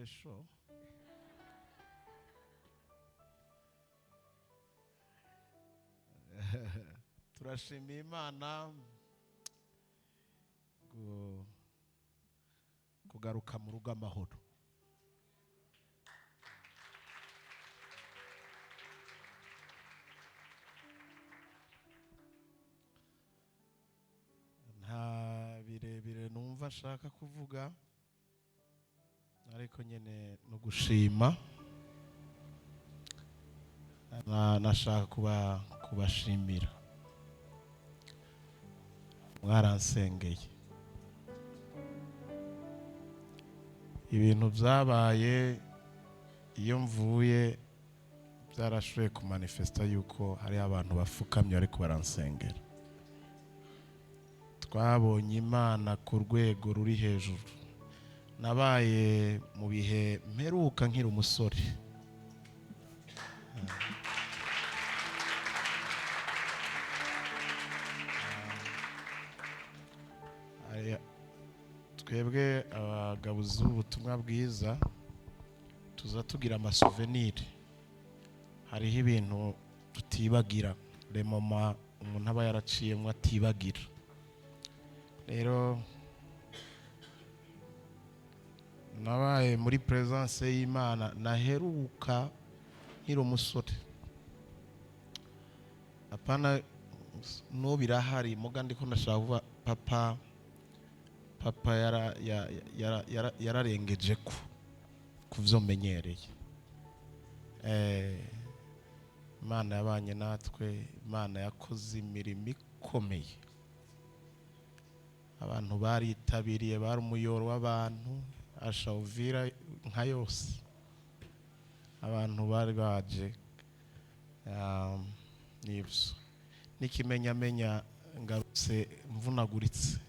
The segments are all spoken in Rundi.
special. Turashimiye Imana kugaruka mu rugo amahoro. Nta birebire numva nshaka kuvuga, ariko nyene no gushima. Nashaka kubashimira, mwaransengeye. Ibintu byabaye iyo mvuye byarashoboye kumanifesta yuko hari abantu bafukamye ariko baransengera. Twabonye Imana ku rwego ruri hejuru. Nabaye mu bihe mperuka nkiri umusore. Twebwe abagabuzi b'ubutumwa bwiza tuza tugira amasouvenir. Hariho ibintu tutibagira, le moment umuntu aba yaraciyemwo atibagira. Rero nabaye muri presence y'Imana naheruka nkiri umusore. Apana no birahari muga ndiko ndashaka kuvuga papa yararengeje kuvyo menyereye. Imana yabanye natwe, Imana yakoze imirimo ikomeye. Abantu baritabiriye, bari umuyoro w'abantu ashawuvira nka yose. Abantu bari baje nivyo. Nikimenyamenya ngarutse mvunaguritse.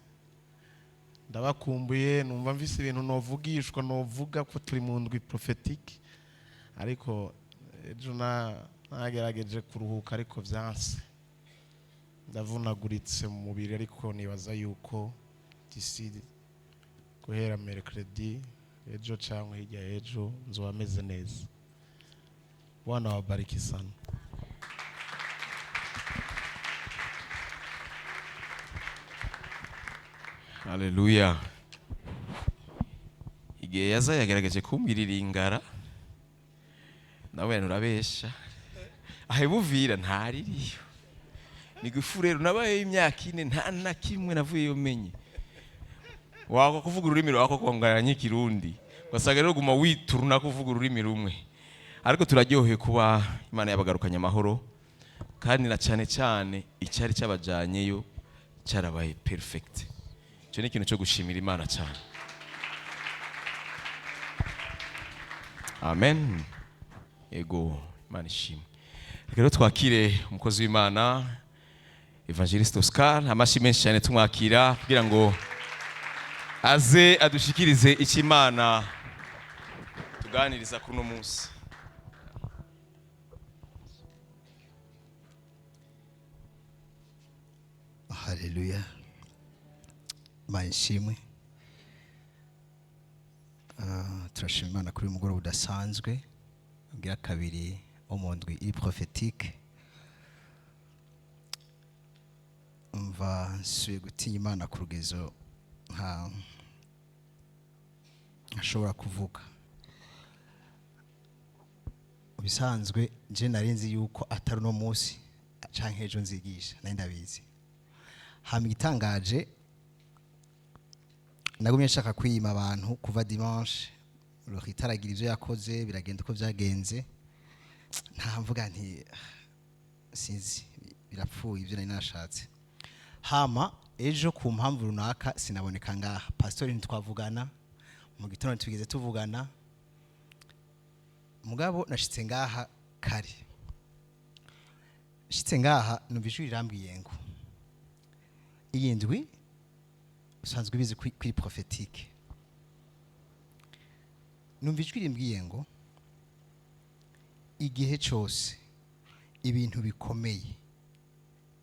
Ndabakumbuye, numva mvise ibintu novugishwa, novuga ko turi mu ndwi prophetic, ariko ejo nagerageje kuruhuka ariko vyanse. Ndavunaguritse mu mubiri, ariko nibaza yuko d'ici guhera mercredi ejo cyangwa hirya ejo nzoba meze neza. Bwana wabariki sana. Haleluya. Igihe yaza yagerageje kumbwirira ingara, nawe nurabesha. Ahebuvira ntaririyo. Nigufu rero nabaye imyaka 4 nta na kimwe navuye umenye. Wako kuvuga ururimi rwako kwanganya Kirundi. Kwasaga rero guma wituruna kuvuga ururimi rumwe. Ariko turaryoheye kuba Imana yabagarukanye amahoro, kandi na cyane cyane icyari cyabajanyeyo cyarabaye perfect. Cyo ni ikintu cyo gushimira Imana cyane. Amen. Ego Imana ishimwe. Rero twakire umukozi w'Imana Evangeliste Oscar, amashi menshi cyane tumwakira kugira ngo aze adushikirize iki Imana tuganiriza kuno munsi. Haleluya. Manshimwe. Turashima Imana kuri mugoroba udasanzwe. Ngira kabiri omondwi iri prophetique. Umva nsuye gutinya Imana ku rugezo ashobora kuvuga. Ubisanzwe je narenze yuko atari no munsi canke ejo nzigisha, nari ndabizi. Hama itangaje nagumye nshaka kwiyima abantu kuva dimanche, Rohitaragira ivyo yakoze biragenda uko vyagenze. Nta mvuga nti sinzi birapfuye ivyo nari nashatse. Hama ejo ku mpamvu runaka sinaboneka ngaha. Pastor ntitwavugana, mu gitondo tugeze tuvugana. Mugabo nashitse ngaha kare. Shitse ngaha numvijwe irambwiye ngo iyi ndwi usanzwe bizi kuri prophetique. Numvijwe irimbwiye ngo igihe cyose ibintu bikomeye,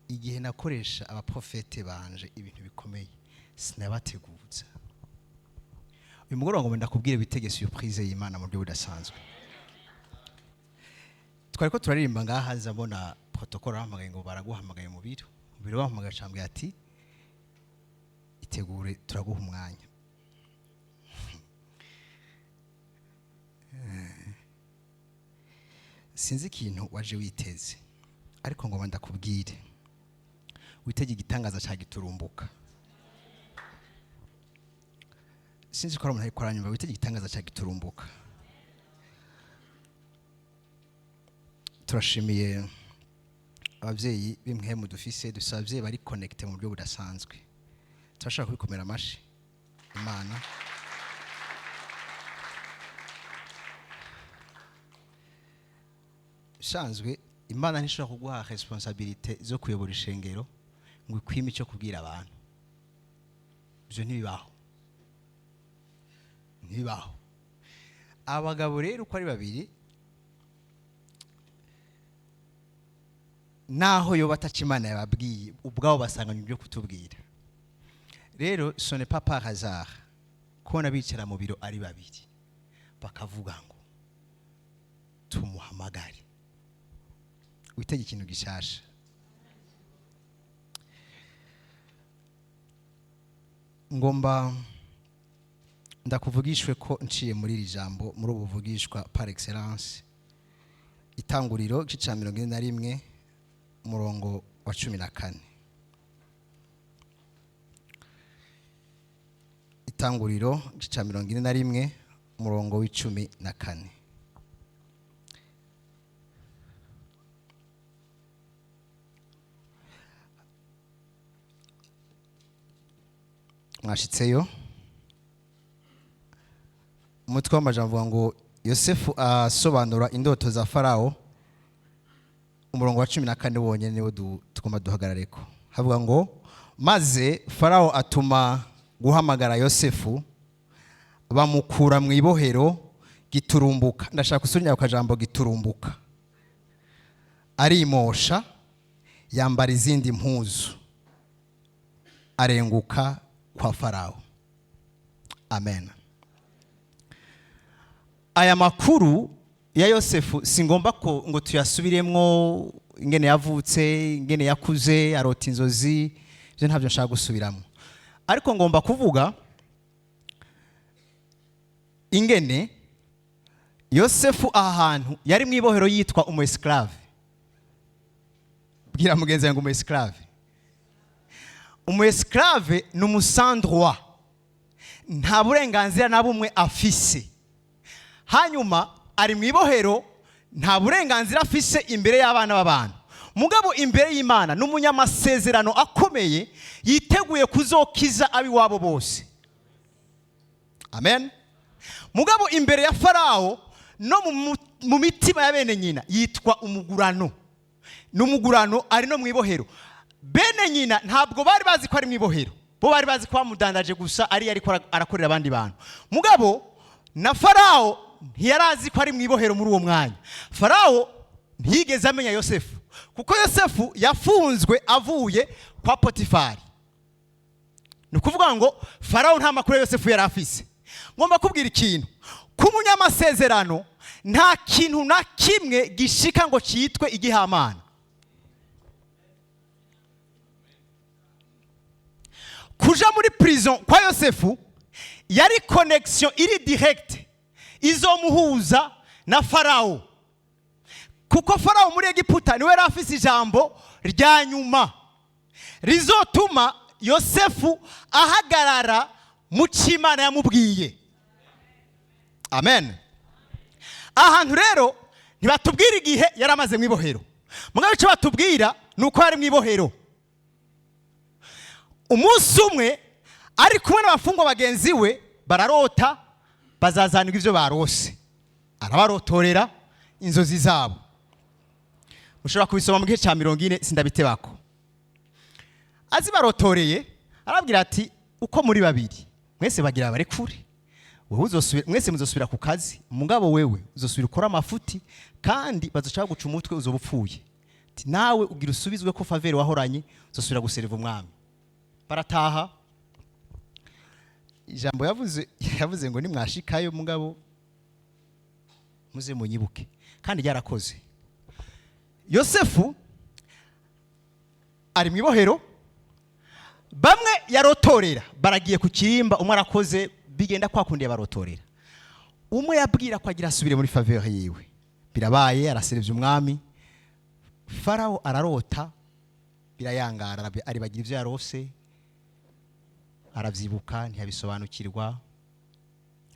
igihe nakoresha abaprofete banje ibintu bikomeye, sinabateguza. uyu mugoroba ngo ndakubwire bitege surprise y'Imana mu buryo budasanzwe. Twari ko turaririmba ngaha haza mbona protocole ahamagaye ngo baraguhamagaye mu biro bahamagaye cyambwe ati itegure turaguha umwanya. Sinzi ikintu waje witeze ariko ngo ndakubwire witege igitangaza cya giturumbuka. Sinzi ko umuntu ari koranyumva witege igitangaza cya giturumbuka. Turashimiye abavyeyi bimwe mu dufise dusavye bari connect mu buryo budasanzwe. Turashaka kubikomera amashi Imana. Sanzwe Imana ntishobora kuguha responsabilité zo kuyobora ishengero ngo ikwime cyo kubwira abantu. Byo ntibibaho. Ntibibaho. Abagabo rero uko ari babiri naho yo bataca Imana yababwiye ubwabo basanganye ibyo kutubwira. Rero ce n'est pas par hasard kona bicara mu biro ari babiri bakavuga ngo tumuhamagare witege ikintu gishasha. Ngomba ndakuvugishwe ko nciye muri iri jambo muri ubuvugishwa par excellence itanguriro gice 41 umurongo wa 14. Itanguriro gice 41 umurongo wa 14. Mwashitseyo umutwe w'amajambo ngo Yosefu asobanura indoto za Farao umurongo wa 14 wonyene niwo tugomba duhagarareko. Havuga ngo maze Farao atuma guhamagara Yosefu bamukura mu ibohero giturumbuka. Ndashaka gusubinya akajambo giturumbuka. Arimosha yambara izindi mpuzu arenguka kwa Farao. Amen. Aya makuru ya Yosefu singomba ko ngo tuyasubiremwo ingene yavutse ingene yakuze arota inzozi byo ntabyo nshaka gusubiramo, ariko ngomba kuvuga ingene Yosefu ahantu yari mu ibohero yitwa umu-esclave. Bwira mugenzi wangu umu-esclave. Umu-esclave ni umusandroit, nta burenganzira na bumwe afise. Hanyuma ari mu ibohero nta burenganzira afise imbere y'abana b'abantu, mugabo imbere y'Imana n'umunyamasezerano akomeye yiteguye kuzokiza abi wabo bose. Amen. Mugabo imbere ya Farao no mu mitima ya bene nyina yitwa umugurano. N'umugurano ari no mu ibohero. Bene nyina ntabwo bari bazi ko ari mu ibohero, bo bari bazi ko bamudandaje gusa ari arakorera abandi bantu. Mugabo na Farao ntiyarazi ko ari mu ibohero muri uwo mwanya. Farao ntiyigeze amenya Yosefu kuko Yosefu yafunzwe avuye kwa Potifari. Nukuvuga ngo Farao nta makuru Yosefu yari afise. Ngomba kubwira ikintu ku munyamasezerano, nta kintu na kimwe gishika ngo cyitwe igihamana. Kuja muri prison kwa Yosefu yari connection iri direct izomuhuza na Farao, kuko Farao muri Egiputa niwe rafise ijambo rya nyuma rizotuma Yosefu ahagarara mu cy'Imana yamubwiye. Amen. Ahantu rero ntibatubwira igihe yaramaze mu ibohero, mugabo icyo batubwira nuko yari mu ibohero. Umunsi umwe ari kumwe n'abafungwa bagenzi we bararota, bazazanirwa ivyo barose, arabarotorera inzozi zabo. Mushobora kubisoma mu gihe cya 40 sindabitebako. Azibarotoreye arabwira ati uko muri babiri mwese bagira bare kure, wewe uzosubira, mwese muzosubira ku kazi, mugabo wewe uzosubira ukora amafuti kandi bazoshaka guca umutwe uzobupfuye. Ati nawe ugira usubizwe ko favere wahoranye uzosubira guserva umwami. Barataha. ijambo yavuze ngo nimwashikayo mugabo muze munyibuke, kandi yarakoze. Yosefu ari mu ibohero, bamwe yarotorera baragiye ku kirimba, umwe arakoze bigenda kwakundiye barotorera, umwe yabwira ko agira asubire muri faveur yiwe, birabaye araserevye umwami. Farao ararota birayangara, aribagira ivyo yarose, aravyibuka ntiyabisobanukirwa,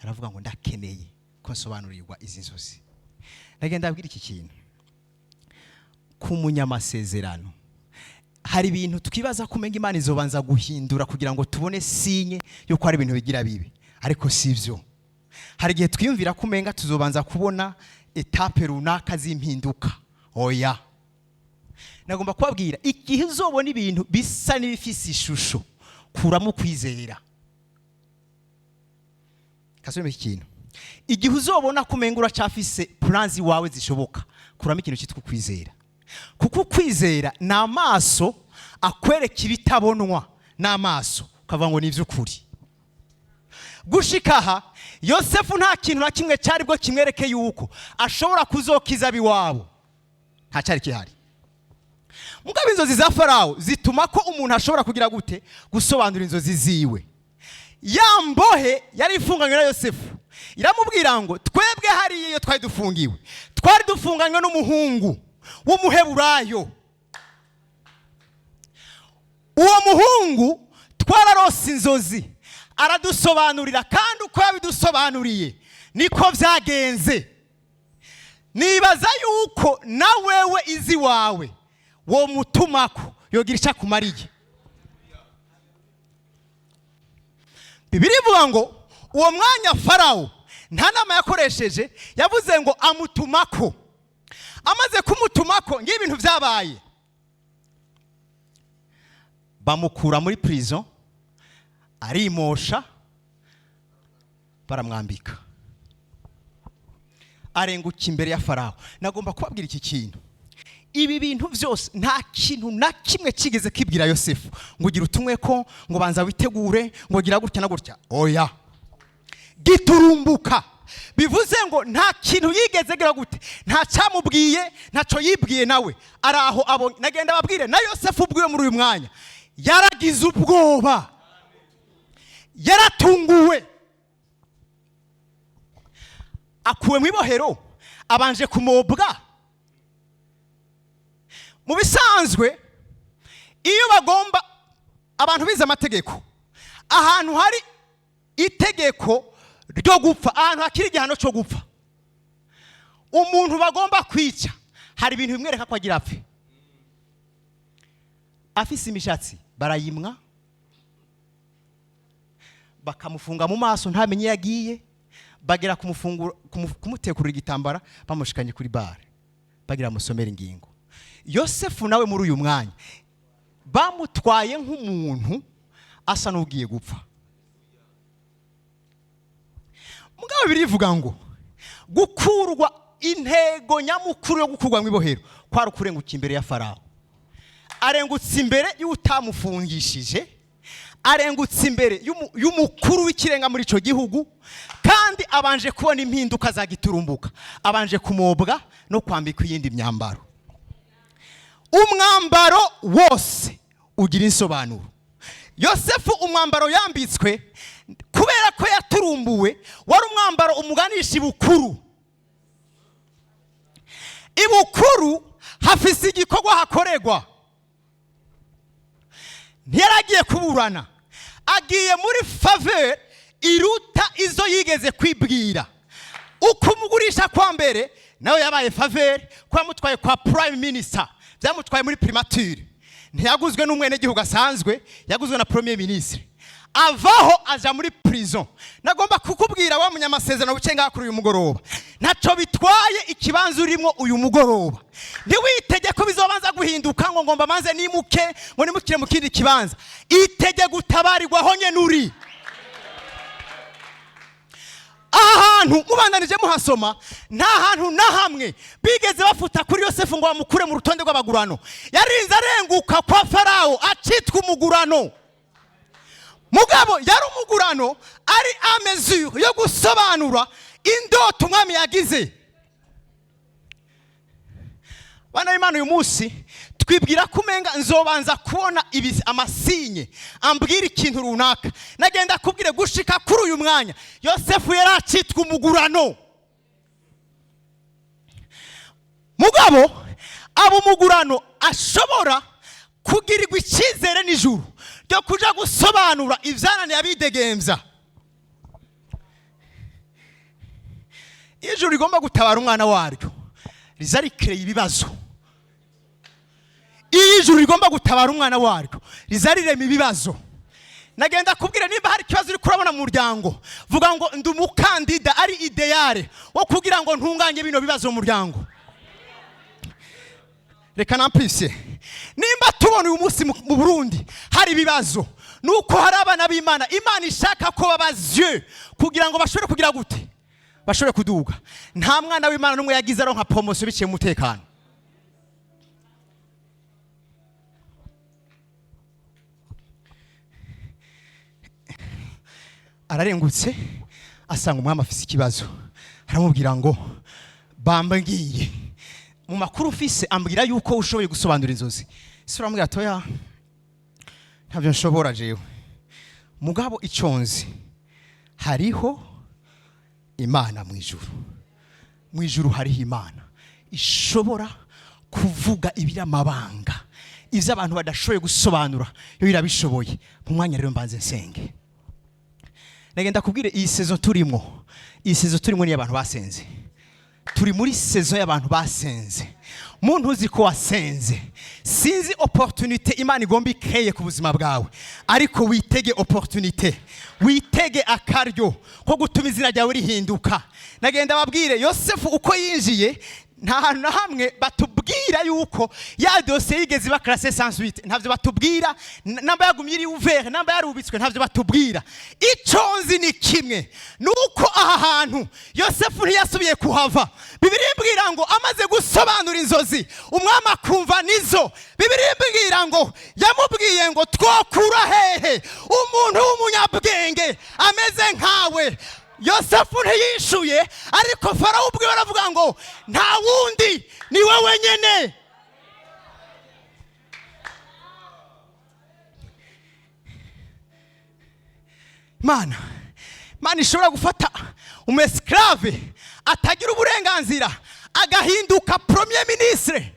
aravuga ngo ndakeneye ko nsobanurirwa izi nzozi. Ndagenda abwira iki kintu ku munyamasezerano, hari ibintu twibaza kumenga Imana izobanza guhindura kugira ngo tubone sinye yuko hari ibintu bigira bibi, ariko sivyo. Hari igihe twiyumvira kumenga tuzobanza kubona etape runaka z'impinduka. Oya, nagomba kubabwira igihe uzobona ibintu bisa n'ibifise ishusho, kuramo kwizera. Kasubire iki kintu, igihe uzobona kumenga uracafise plans wawe zishoboka, kuramo ikintu cyitwa kwizera. Kuko kwizera na amaso akwereka ibitabonwa n'amaso, ukavuga ngo ni ivy'ukuri. Gushikaha Yosefu nta kintu na kimwe cyari bwo kimwereke yuko ashobora kuzokiza biwabo, nta cyari kihari. Mugabo inzozi za Farao zituma ko umuntu ashobora kugira gute gusobanura inzozi ziwe. Yambohe yari ifunganywe na Yosefu, iramubwira ngo twebwe hari iyo twari dufungiwe, twari dufunganywe n'umuhungu w'umuheburayo. Uwo muhungu twararose inzozi aradusobanurira, kandi uko yabidusobanuriye niko vyagenze. Nibaza yuko na wewe izi wawe wo mutumako yogira ica kumariye. Bibiri ivuga ngo uwo mwanya Farao nta nama yakoresheje, yavuze ngo amutumako. Amaze kumutumako ng'ibintu vyabaye, bamukura muri prison, arimosha, baramwambika, arenguka imbere ya Farao. Nagomba kubabwira iki kintu, ibi bintu vyose nta kintu na kimwe kigeze kibwira Yosefu ngo ugira utumwe ko ngo banza witegure ngo gira gutya na gutya. Oya, giturumbuka, bivuze ngo nta kintu yigeze gira gute, nta cyamubwiye, ntaco yibwiye nawe araho abonye. Nagenda babwire na Yosefu ubwiwe muri uyu mwanya yaragize ubwoba, yaratunguwe. Akuwe mu ibohero, abanje kumobwa. Mu bisanzwe iyo bagomba abantu bize amategeko, ahantu hari itegeko ryo gupfa, ahantu hakiri igihano cyo gupfa, umuntu bagomba kwica, hari ibintu bimwereka ko agira apfe. Afise imishatsi barayimwa, bakamufunga mu maso ntamenye yagiye, bagera kumutekurira igitambara, bamushikanye kuri bare, bagira musomera ingingo. Yosefu nawe muri uyu mwanya bamutwaye nk'umuntu asa n'ugiye gupfa. Mugabo birivuga ngo gukurwa, intego nyamukuru yo gukurwa mu ibohero kwari ukurenguka imbere ya Farao. Arengutse imbere y'utamufungishije, arengutse imbere y'umukuru w'ikirenga muri ico gihugu, kandi abanje kubona impinduka za giturumbuka, abanje kumobwa no kwambika iyindi myambaro. Umwambaro wose ugira insobanuro. Yosefu umwambaro yambitswe kubera ko yaturumbuwe, wari umwambaro umuganisha ibukuru. Ibukuru hafise igikorwa hakorerwa. Ntiyaragiye kuburana, agiye muri faveur iruta izo yigeze kwibwira. Uko umugurisha kwa mbere nawe yabaye faveur, kwa mutwaye kwa prime minister, byamutwaye muri primature. Ntiyaguzwe n'umwene gihugu asanzwe, yaguzwe na premier ministre. Avaho aja muri prison. Nagomba kukubwira wa munyamasezerano bucenga kuri uyu mugoroba, ntaco bitwaye ikibanza urimo uyu mugoroba. Ntiwitege ko bizobanza guhinduka ngo ngomba manze nimuke ngo nimukire mu kindi kibanza. Itege gutabarirwa honye nuri. Ahantu mubandanije muhasoma, nta hantu na hamwe bigeze bafuta kuri Yosefu ngo bamukure mu rutonde rw'abagurano. Yarinze arenguka kwa Farao acitwa umugurano. mugabo yari umugurano ari amezure yo gusobanura indoto umwami yagize. Bana b'Imana uyu munsi twibwira kumenga nzobanza kubona amasinye ambwira ikintu runaka. Nagenda kubwire gushika kuri uyu mwanya Yosefu yaracitwa umugurano. Mugabo abo umugurano ashobora kugirirwa icyizere n'ijuru ryo kuja gusobanura ivyananiye abidegemvya. Ijuru rigomba gutabara umwana waryo riza rikreye ibibazo. Ijuru rigomba gutabara umwana waryo riza rirema ibibazo. Nagenda kubwira nimba hari ikibazo uri kurabona mu muryango, vuga ngo ndi umukandida ari ideale wo kugira ngo ntunganye bino bibazo mu muryango. Reka nampise nimba tubona uyu munsi mu Burundi hari ibibazo, nuko hari abana b'Imana Imana ishaka ko babazye kugira ngo bashobore kugira gute, bashobore kuduga. Nta mwana w'Imana n'umwe yagize aronka promotion biciye mu mutekano. Ararengutse asanga umwami afise ikibazo, aramubwira ngo bambwiye mu makuru ufise ambwira yuko ushoboye gusobanura inzozi. Ese uramubwira toya ntabyo nshobora jewe, mugabo iconzi hariho Imana mu ijuru. Mu ijuru hariho Imana ishobora kuvuga ibiramabanga ivyo abantu badashoboye gusobanura, yo irabishoboye. Mu mwanya rero mbanze nsenge. Nagenda kubwire iyi season turimo, iyi season turimo ni abantu basenze. Turi muri season y'abantu basenze. Muntu uzi ko wasenze, sinzi opportunité Imana igomba ikeye ku buzima bwawe, ariko witege opportunité, witege akaryo ko gutuma izina ryawe rihinduka. Nagenda babwire Yosefu uko yinjiye, nta hantu na hamwe batubwira yuko ya dossier yigeze iba classée sans suite. Ntavyo batubwira. Namba yagumye iri ouvert, namba yarubitswe, ntavyo batubwira. Iconzi ni kimwe, nuko aha hantu Yosefu ntiyasubiye kuhava. Bibiliya imbwira ngo amaze gusobanura inzozi umwami akumva nizo. Bibiliya imbwira ngo yamubwiye ngo twokura hehe umuntu w'umunyabwenge ameze nkawe. Yosefu ntiyishuye, ariko Farawo ubwiwe aravuga ngo nta wundi ni wewe nyene. Mana ishobora gufata umesclave atagira uburenganzira agahinduka premier ministre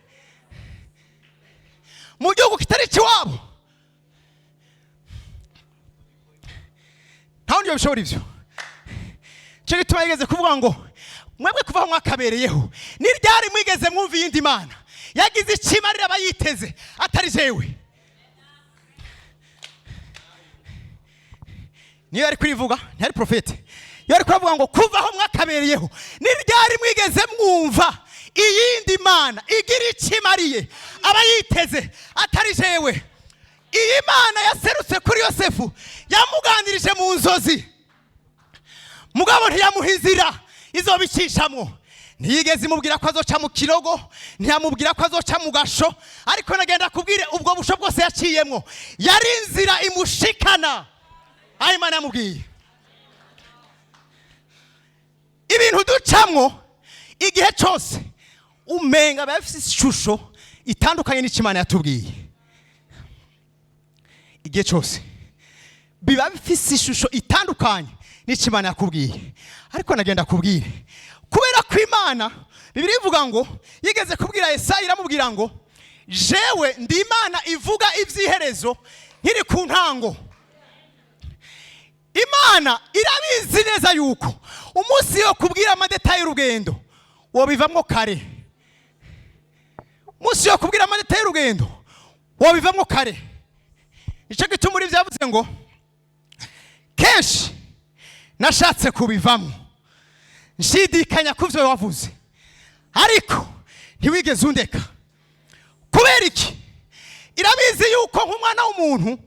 mu gihugu kitari kiwabo. Nta wundi yabishobora ivyo. Cyo gituma yigeze kuvuga ngo mwebwe kuva mwakabereyeho ni ryari mwigeze mwumva yindi Mana yagize ikimarira abayiteze atari jewe. Niyo ari kurivuga, ntari Prophetic. Yo ari kuvuga ngo kuva aho mwakabereyeho ni ryari mwigeze mwumva iyindi Mana igira ikimariye abayiteze atari jewe. Iyi Mana yaserutse kuri Yosefu yamuganirije mu nzozi, mugabo ntiyamuhizira izobicishamo. Ntiyigeze imubwira ko azoca mu kirogo, ntiyamubwira ko azoca mu gasho, ariko nagenda kubwire ubwo busho bwose yaciyemwo yari inzira imushikana. Ayi Imana yamubwiye ibintu ducamwo igihe cyose umenga bafise ishusho itandukanye n'ikimana yatubwiye. Igihe cyose biba bifise ishusho itandukanye n'ikimana yakubwiye. Ariko nagenda kubwire kubera ko Imana Bibiliya ivuga ngo yigeze kubwira Yesaya, iramubwira ngo jewe ndi Imana ivuga ivyiherezo nkiri ku ntango. Imana irabizi neza yuko umunsi yo kubwira amadetaye y'urugendo wobivamwo kare. Umunsi yo kubwira amadetaye y'urugendo wobivamwo kare. Ico gituma muri vyavuze ngo kenshi nashatse kubivamo nshidikanya kuvyo wavuze, ariko ntiwigeze undeka. Kubera iki? Irabizi yuko nk'umwana w'umuntu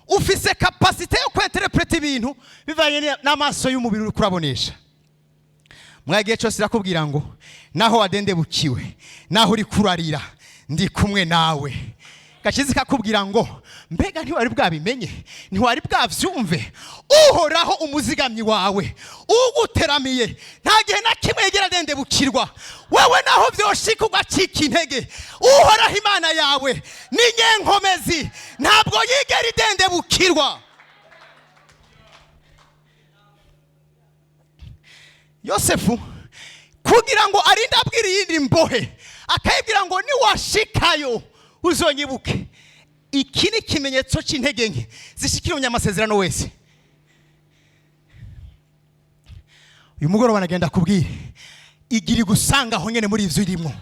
ufise capacité yo kweterpreta ibintu bivanye n'amaso y'umubiri uri kurabonesha. Mwagiye cyose irakubwira ngo naho wadendebukiwe, naho uri kurarira, ndi kumwe nawe, gakizi kakubwira ngo mbega ntiwari bwabimenye ntiwari bwavyumve uhoraho umuzigamyi wawe uguteramiye nta gihe na kimwe yegera dende bukirwa wewe naho vyoshika ugacika intege uhoraho imana yawe ni nyenkomezi ntabwo yigera idende bukirwa. Yosefu kugira ngo arinde abwira iyindi mbohe akayibwira ngo niwashikayo uzonyibuke. Iki ni ikimenyetso cy'intege nke zishikira umunyamasezerano wese. Uyu mugoroba nagenda kubwira igiri gusanga aho nyene muri ivyo irimo,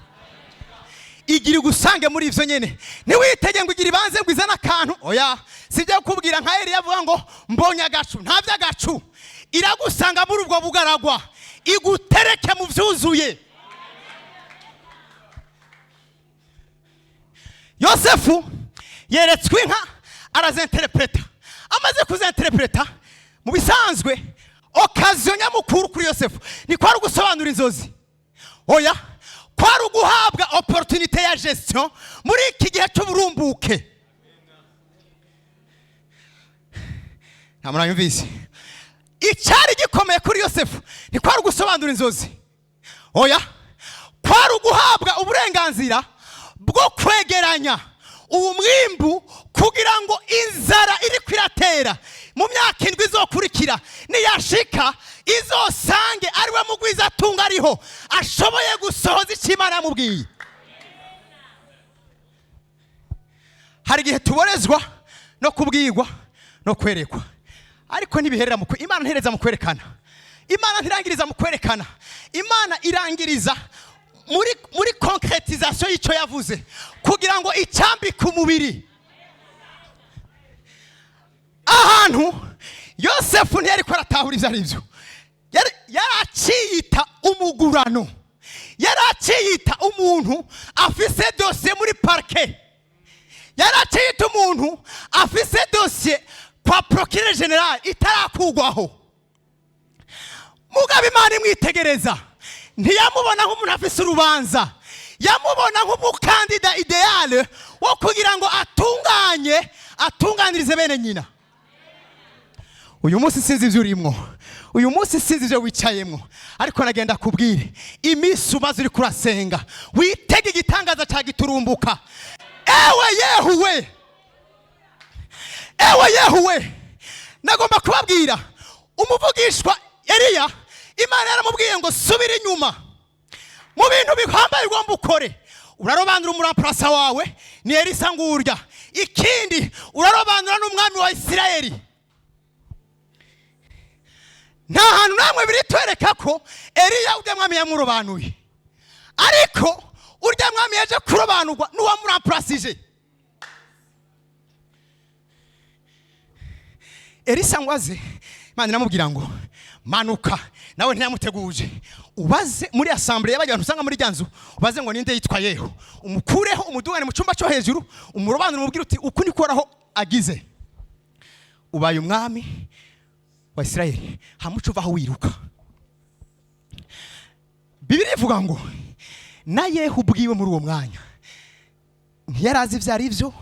igiri gusange muri ivyo nyene. Niwitege ngo igiri banze ngo izana akantu oya, sijya kubwira nka Eliya avuga ngo mbonye agacu, nta vy'agacu, iragusanga muri ubwo bugaragwa igutereke mu vyuzuye. Yosefu yeretswe inka arazinterpreta, amaze kuzinterpreta mu bisanzwe occasion nyamukuru kuri Yosefu ni kwari gusobanura inzozi oya, kwari guhabwa opportunité ya gestion muri iki gihe cy'uburumbuke. Namuranyumvise icyari gikomeye kuri Yosefu ni kwari gusobanura inzozi oya, kwari guhabwa uburenganzira bwo kwegeranya ubu mwimbu kugira ngo inzara iri kwiratera mu myaka 7 izokurikira niyashika izosange ariwe mugwiza atunga ariho ashoboye gusohoza ikimana yamubwiye. Hari igihe tuborezwa no kubwirwa no kwerekwa, ariko ntibiherera mu Imana ntereza mu kwerekana. Imana ntirangiriza mu kwerekana, Imana irangiriza muri concretisation y'icyo yavuze kugira ngo icyambike umubiri. Ahantu Yosefu ntiyari ko aratahura ivyo arivyo, yaraciyita umugurano, yaraciyita umuntu afise dossier muri parquet, yaraciyita umuntu afise dossier kwa procureur general itarakugwaho. Mugabe Imana imwitegereza ntiyamubona nk'umuntu afise urubanza, yamubona nk'umukandida ideal wo kugira ngo atunganirize bene nyina. Uyu munsi sinzi ivyo urimo, uyu munsi sinzi ivyo wicayemwo, ariko nagenda kubwire Imisi umaze uri kurasenga witege igitangaza cyagiturumbuka. Ewe Yehuwe, nagomba kubabwira umuvugishwa Eliya, Imana yaramubwiye ngo subira inyuma mu bintu bihambaye ugomba ukore. Urarobanura umuraprasa wawe ni Elisa ngurya, ikindi urarobanura n'umwami wa Isirayeli. Nta hantu namwe biri twereka ko Eliya urya mwami yamurobanuye, ariko urya mwami yaje kurobanurwa n'uwamuraprasije. Elisa ngwaze Imana iramubwira ngo manuka, nawe ntiyamuteguje, ubaze muri assemblée y'abantu usanga muri ryanzu, ubaze ngo ninde yitwa Yehu, umukureho umudugane mu cyumba cyo hejuru, umurobanura umubwira uti uku nikoraho agize, ubaye umwami wa Isirayeli, hamucuvaho wiruka. Bibiliya ivuga ngo na Yehu ubwiwe muri uwo mwanya ntiyarazi ivyo ari byo,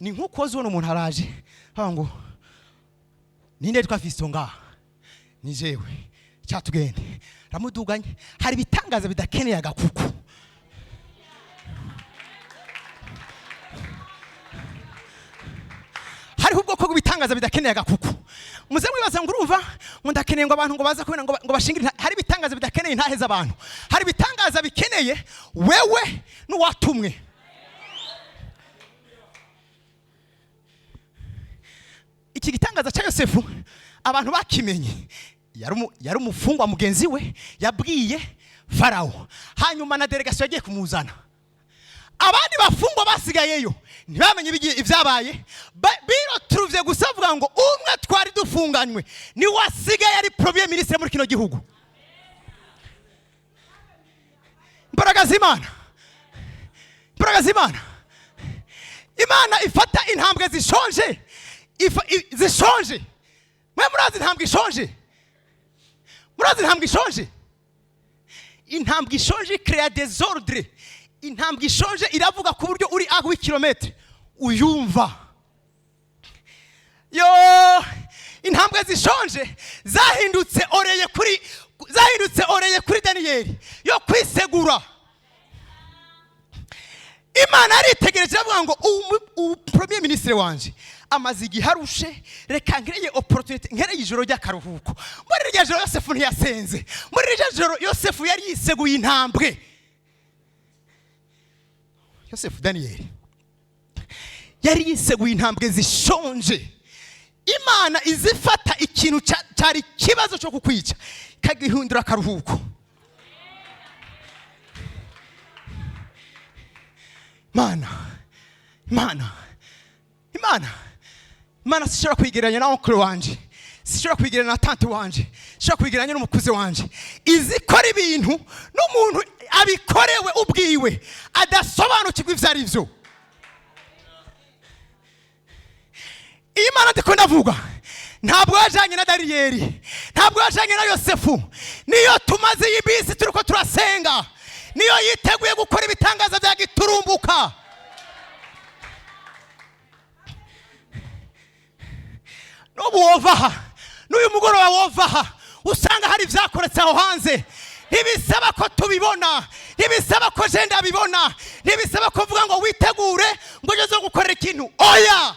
ni nkuko zone umuntu araje ngo ninde yitwa Fistonga, ni jewe cyatugende, ramuduganye. Hari bitangaza bidakeneye agakuku, hari ubwoko bw'ibitangaza bidakeneye agakuku. Muze mwibaza ngo urumva ngo ndakeneye ngo abantu ngo baza kubona ngo bashingire. Hari bitangaza bidakeneye intaheza abantu, hari bitangaza bikeneye wewe n'uwatumwe. Iki gitangaza cya Yosefu abantu bakimenye, yari umufungwa mugenzi we yabwiye Farao, hanyuma na delegation yagiye kumuzana. Abandi bafungwa basigayeyo ntibamenye ibyabaye, biro turuvye gusavuga ngo umwe twari dufunganywe ni wasigaye ari premier ministre muri kino gihugu. Imbaraga z'Imana, Imana ifata intambwe zishonje, zishonje. Mwe murazi intambwe ishonje, intambwe ishonje créa des ordres. Intambwe ishonje iravuga ku buryo uri aho kilometre uyumva. Yo intambwe zishonje zahindutse oreye kuri Daniyeli yo kwisegura. Imana yaritegereje avuga ngo premier ministre wanje amaze igiharushe, reka nkereye opportunity, nkereye ijoro ry'akaruhuko. Muri iryo joro Yosefu ntiyasenze, muri iryo joro Yosefu yari yiseguye intambwe. Yosefu Daniyeli yari yiseguye intambwe zishonje. Imana izifata ikintu cyari kibazo cyo kukwica kagihindura akaruhuko. Imana sishobora kwigereranya na oncle wanje, sishobora kwigereranya na tante wanje, sishobora kwigereranya n'umukuze wanje. Izikora ibintu n'umuntu abikorewe ubwiwe adasobanukirwa ivyo ari byo. Imana ndiko ndavuga ntabwo yajanye na Daniyeli, ntabwo yajanye na Yosefu. Niyo tumaze iyi bisi turiko turasenga, niyo yiteguye gukora ibitangaza bya giturumbuka. N'ubu wovaha, n'uyu mugoroba wovaha usanga hari vyakoretse aho hanze. Ntibisaba ko tubibona, ntibisaba ko jenda bibona, ntibisaba ko vuga ngo witegure ngo uzo gukorera ikintu. Oya,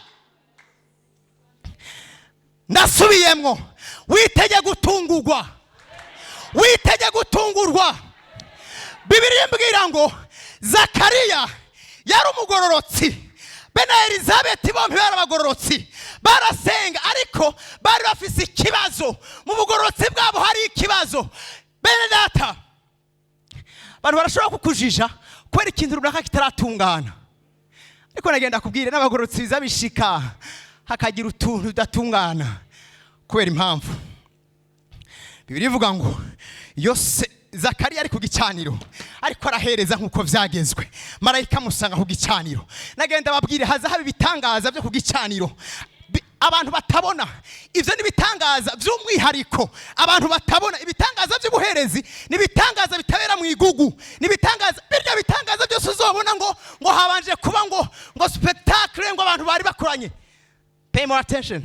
ndasubiyemwo, witege gutungurwa, witege gutungurwa. Bibiliya imbwira ngo Zakariya yari umugororotsi, be na Elizabeth bombi bari abagororotsi, barasenga ariko bari bafise ikibazo. Mu bugororotsi bwabo hari ikibazo. Bene data, abantu barashobora kukujija kwera ikintu runaka kitaratungana, ariko nagenda kubwire n'abagororotsi bizabishika hakagira utuntu datungana kwera impamvu. Bibiliya ivuga ngo Zakariya ari ku gicaniro ariko arahereza nkuko vyagezwe, marayika musanga ku gicaniro. Nagenda babwire haza haba ibitangaza byo ku gicaniro abantu batabona. Ivyo ni bitangaza by'umwihariko abantu batabona. Ibitangaza by'ubuherezi ni bitangaza bitabera mu igugu, ni bitangaza birya bitangaza byose uzobona ngo habanje kuba ngo spectacle ngo abantu bari bakoranye. Pay more attention.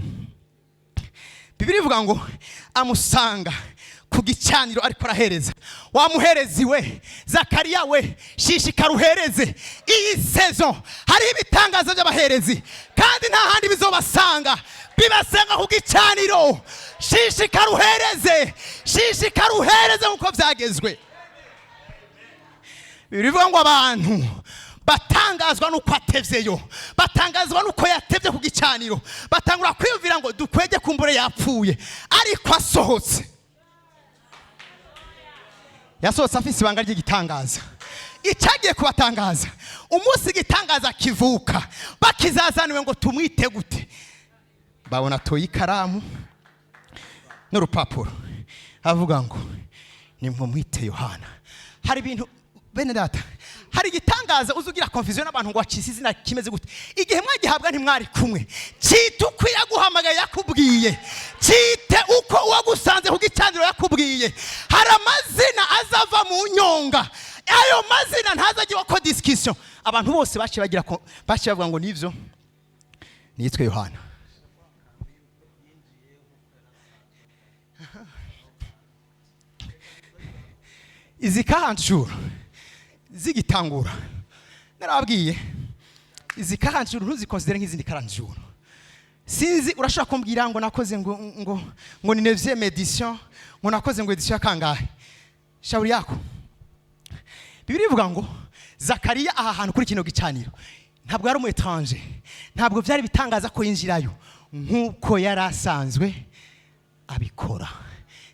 Bibiliya ivuga ngo amusanga ku gicaniro ariko arahereza. Wa muherezi we Zakariya we, shishikara uhereze. Iyi season hari ibitangaza by'abaherezi kandi nta handi bizobasanga, bibasanga ku gicaniro. Shishikara uhereze, shishikara uhereze nkuko vyagezwe. Bivuga ngo abantu batangazwa nuko atevyeyo, batangazwa nuko yatevye ku gicaniro, batangura kwiyumvira ngo dukwege kumbure yapfuye, ariko asohotse. Yasohotse afise ibanga ry'igitangaza. Icyagiye kubatangaza umunsi igitangaza kivuka, bakizazaniwe ngo tumwite gute. Babona toyi ikaramu n'urupapuro avuga ngo nimumwite Yohana. Hari ibintu bene data, hari igitangaza uzugira confusion n'abantu ngo wacise izina kimeze gute. Igihe mwagihabwa ntimwari kumwe, cita uko yaguhamagaye yakubwiye, cite uko uwagusanze ku gicaniro yakubwiye. Hari amazina azava mu nyonga, ayo mazina ntazagiwe ko discussion. Abantu bose baciye bavuga ngo nivyo nitwe Yohana. Izikahanshura zigitangura narabwiye, izikahanshura ntuzikonsidere nk'izindi karanjura. Sinzi urashaka kumbwira ngo nakoze ngo ni 9e edition, ngo nakoze ngo edition kangahe. Shauri yako. Bibiliya ivuga ngo Zakariya aha hantu kuri kino gicaniro ntabwo yari umuetranger, ntabwo byari bitangaza ko yinjirayo nkuko yarasanzwe abikora.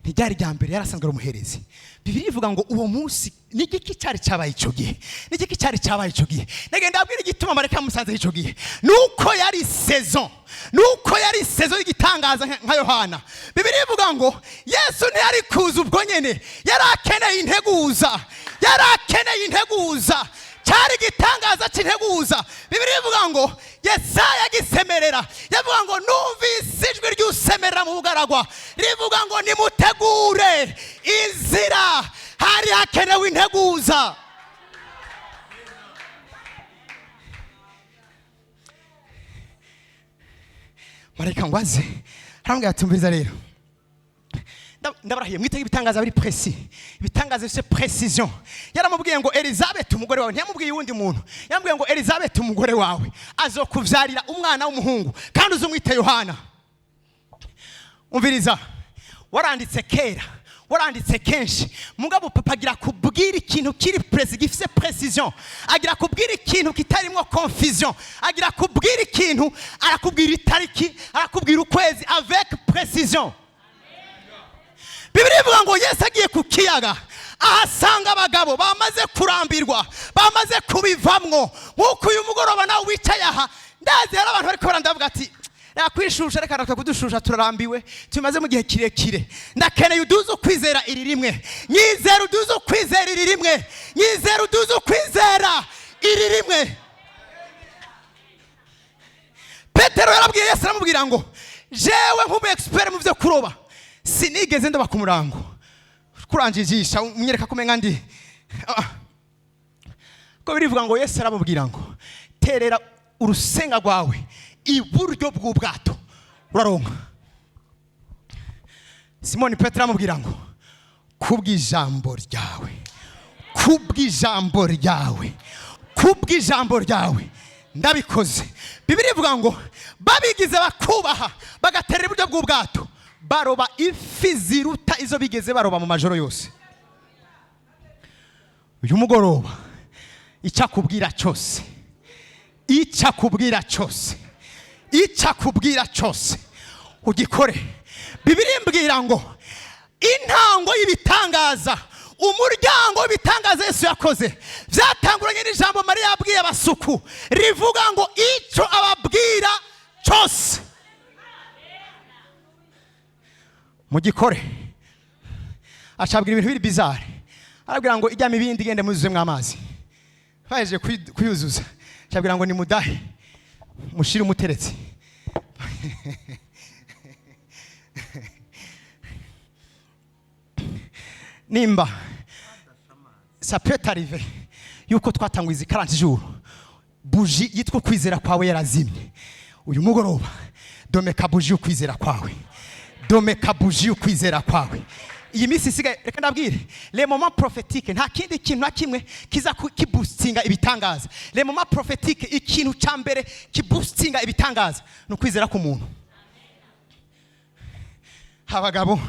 Ntibyari rya mbere yarasanzwe ari umuherezi. Bibiliya ivuga ngo uwo munsi nigiki cyari cyabaye ico gihe, nigiki cyari cyabaye ico gihe. Nagenda abwira igituma mareka musanze ico gihe, nuko yari saison, nuko yari saison y'igitangaza nka Yohana. Bibiliya ivuga ngo Yesu ntiyari kuza ubwo nyene, yarakeneye integuza, yarakeneye integuza. Cyari gitangaza cy'integuza. Bibiliya ivuga ngo Yesaya gisemerera, yavuga ngo numvise ijwi ry'usemerera mu bugaragwa rivuga ngo nimutegure inzira. Hari hakenewe integuza. marayika ngo aze arambwira ati umviriza rero ndabarahiye mwitege ibitangaza biri précis, ibitangaza bifite précision. Yaramubwiye ngo Elizabeth umugore wawe, ntiyamubwiye uwundi muntu, yamubwiye ngo Elizabeth umugore wawe azokuvyarira umwana w'umuhungu kandi uzumwite Yohana. Umviriza, waranditse kera, waranditse kenshi, mugabo papa agira kubwira ikintu kiri précis, gifite précision, agira kubwira ikintu kitarimo confusion, agira kubwira ikintu, arakubwira itariki, arakubwira ukwezi avec précision. Bibiri ivuga ngo Yesu agiye ku kiyaga ahasanga abagabo bamaze kurambirwa, bamaze kubivamwo. Nkuko uyu mugoroba nawe wicaye aha, ndazi hari abantu bariko barandavuga ati nakwishusha, reka natwe kudushusha, turarambiwe, tumaze mu gihe kirekire, ndakeneye uduze ukwizera iri rimwe, nyizera uduze ukwizera iri rimwe, nyizera uduze ukwizera iri rimwe. Petero yarabwiye Yesu, aramubwira ngo jewe nk'umu expert mu byo kuroba sinigeze ndoba ku murango, kuranjijisha unyereka kumenga ndi ko birivuga ngo Yesu aramubwira ngo terera urusenga rwawe iburyo bw'ubwato uraronka. Simoni Petero aramubwira ngo kubw'ijambo ryawe, kubw'ijambo ryawe, kubw'ijambo ryawe ndabikoze. Bibiri ivuga ngo babigize bakubaha bagaterera iburyo bw'ubwato, baroba ifi ziruta izo bigeze baroba mu majoro yose. Uyu mugoroba icyakubwira cyose, icyakubwira cyose, icyakubwira cyose ugikore. Bibiri imbwira ngo intango y'ibitangaza, umuryango w'ibitangaza Yesu yakoze byatanguranye n'ijambo Mariya yabwiye abasuku rivuga ngo icyo ababwira cyose mugikore. Acabwira ibintu biri bizarre, arabwira ngo ijya mibindi gende muzuzemwe amazi, baje kuyuzuza, acabwira ngo nimudahe mushire umuteretse. Nimba ça peut arriver yuko twatanguye izi 40 jours buji yitwa kwizera kwawe yarazimye, uyu mugoroba domeka buji ukwizera kwawe, domeka buji ukwizera kwawe. Iyi minsi isigaye, reka ndabwire, les moments prophétiques nta kindi kintu na kimwe kiza kiboostinga ibitangaza. Les moments prophétiques ikintu cyambere kiboostinga ibitangaza no kwizera k'umuntu. Abagabo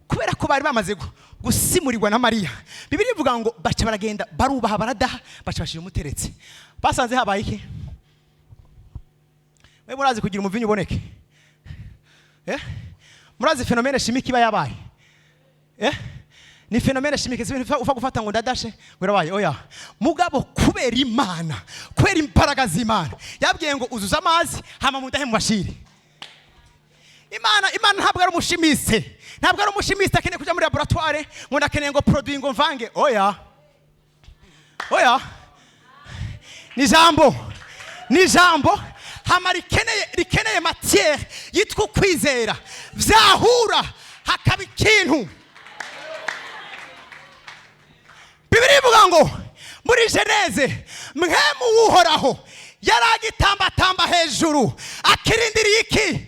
kubera ko bari bamaze gusimurirwa na Mariya, Bibiri ivuga ngo baca baragenda barubaha baradaha, baca bashira umuteretse. Basanze habaye iki? Mwe murazi kugira umuvinyu uboneke? Murazi phénomène chimique iba yabaye? Ni phénomène chimique ufa gufata ngo ndadashe ngirabaye oya. Mugabo kubera Imana, kubera imbaraga z'Imana yabwiye ngo uzuza amazi hama mudahe mu bashiri. Imana ntabwo ari umushimiste, ntabwo ari umushimiste akeneye kujya muri laboratoire ngo ndakeneye ngo produit ngo mvange. Oya, ni jambo hama rikeneye matière yitwa kwizera, vyahura hakaba ikintu. Bibiri ivuga ngo muri Geneze mwemu wuhoraho yaragitambatamba hejuru akirindiriye iki?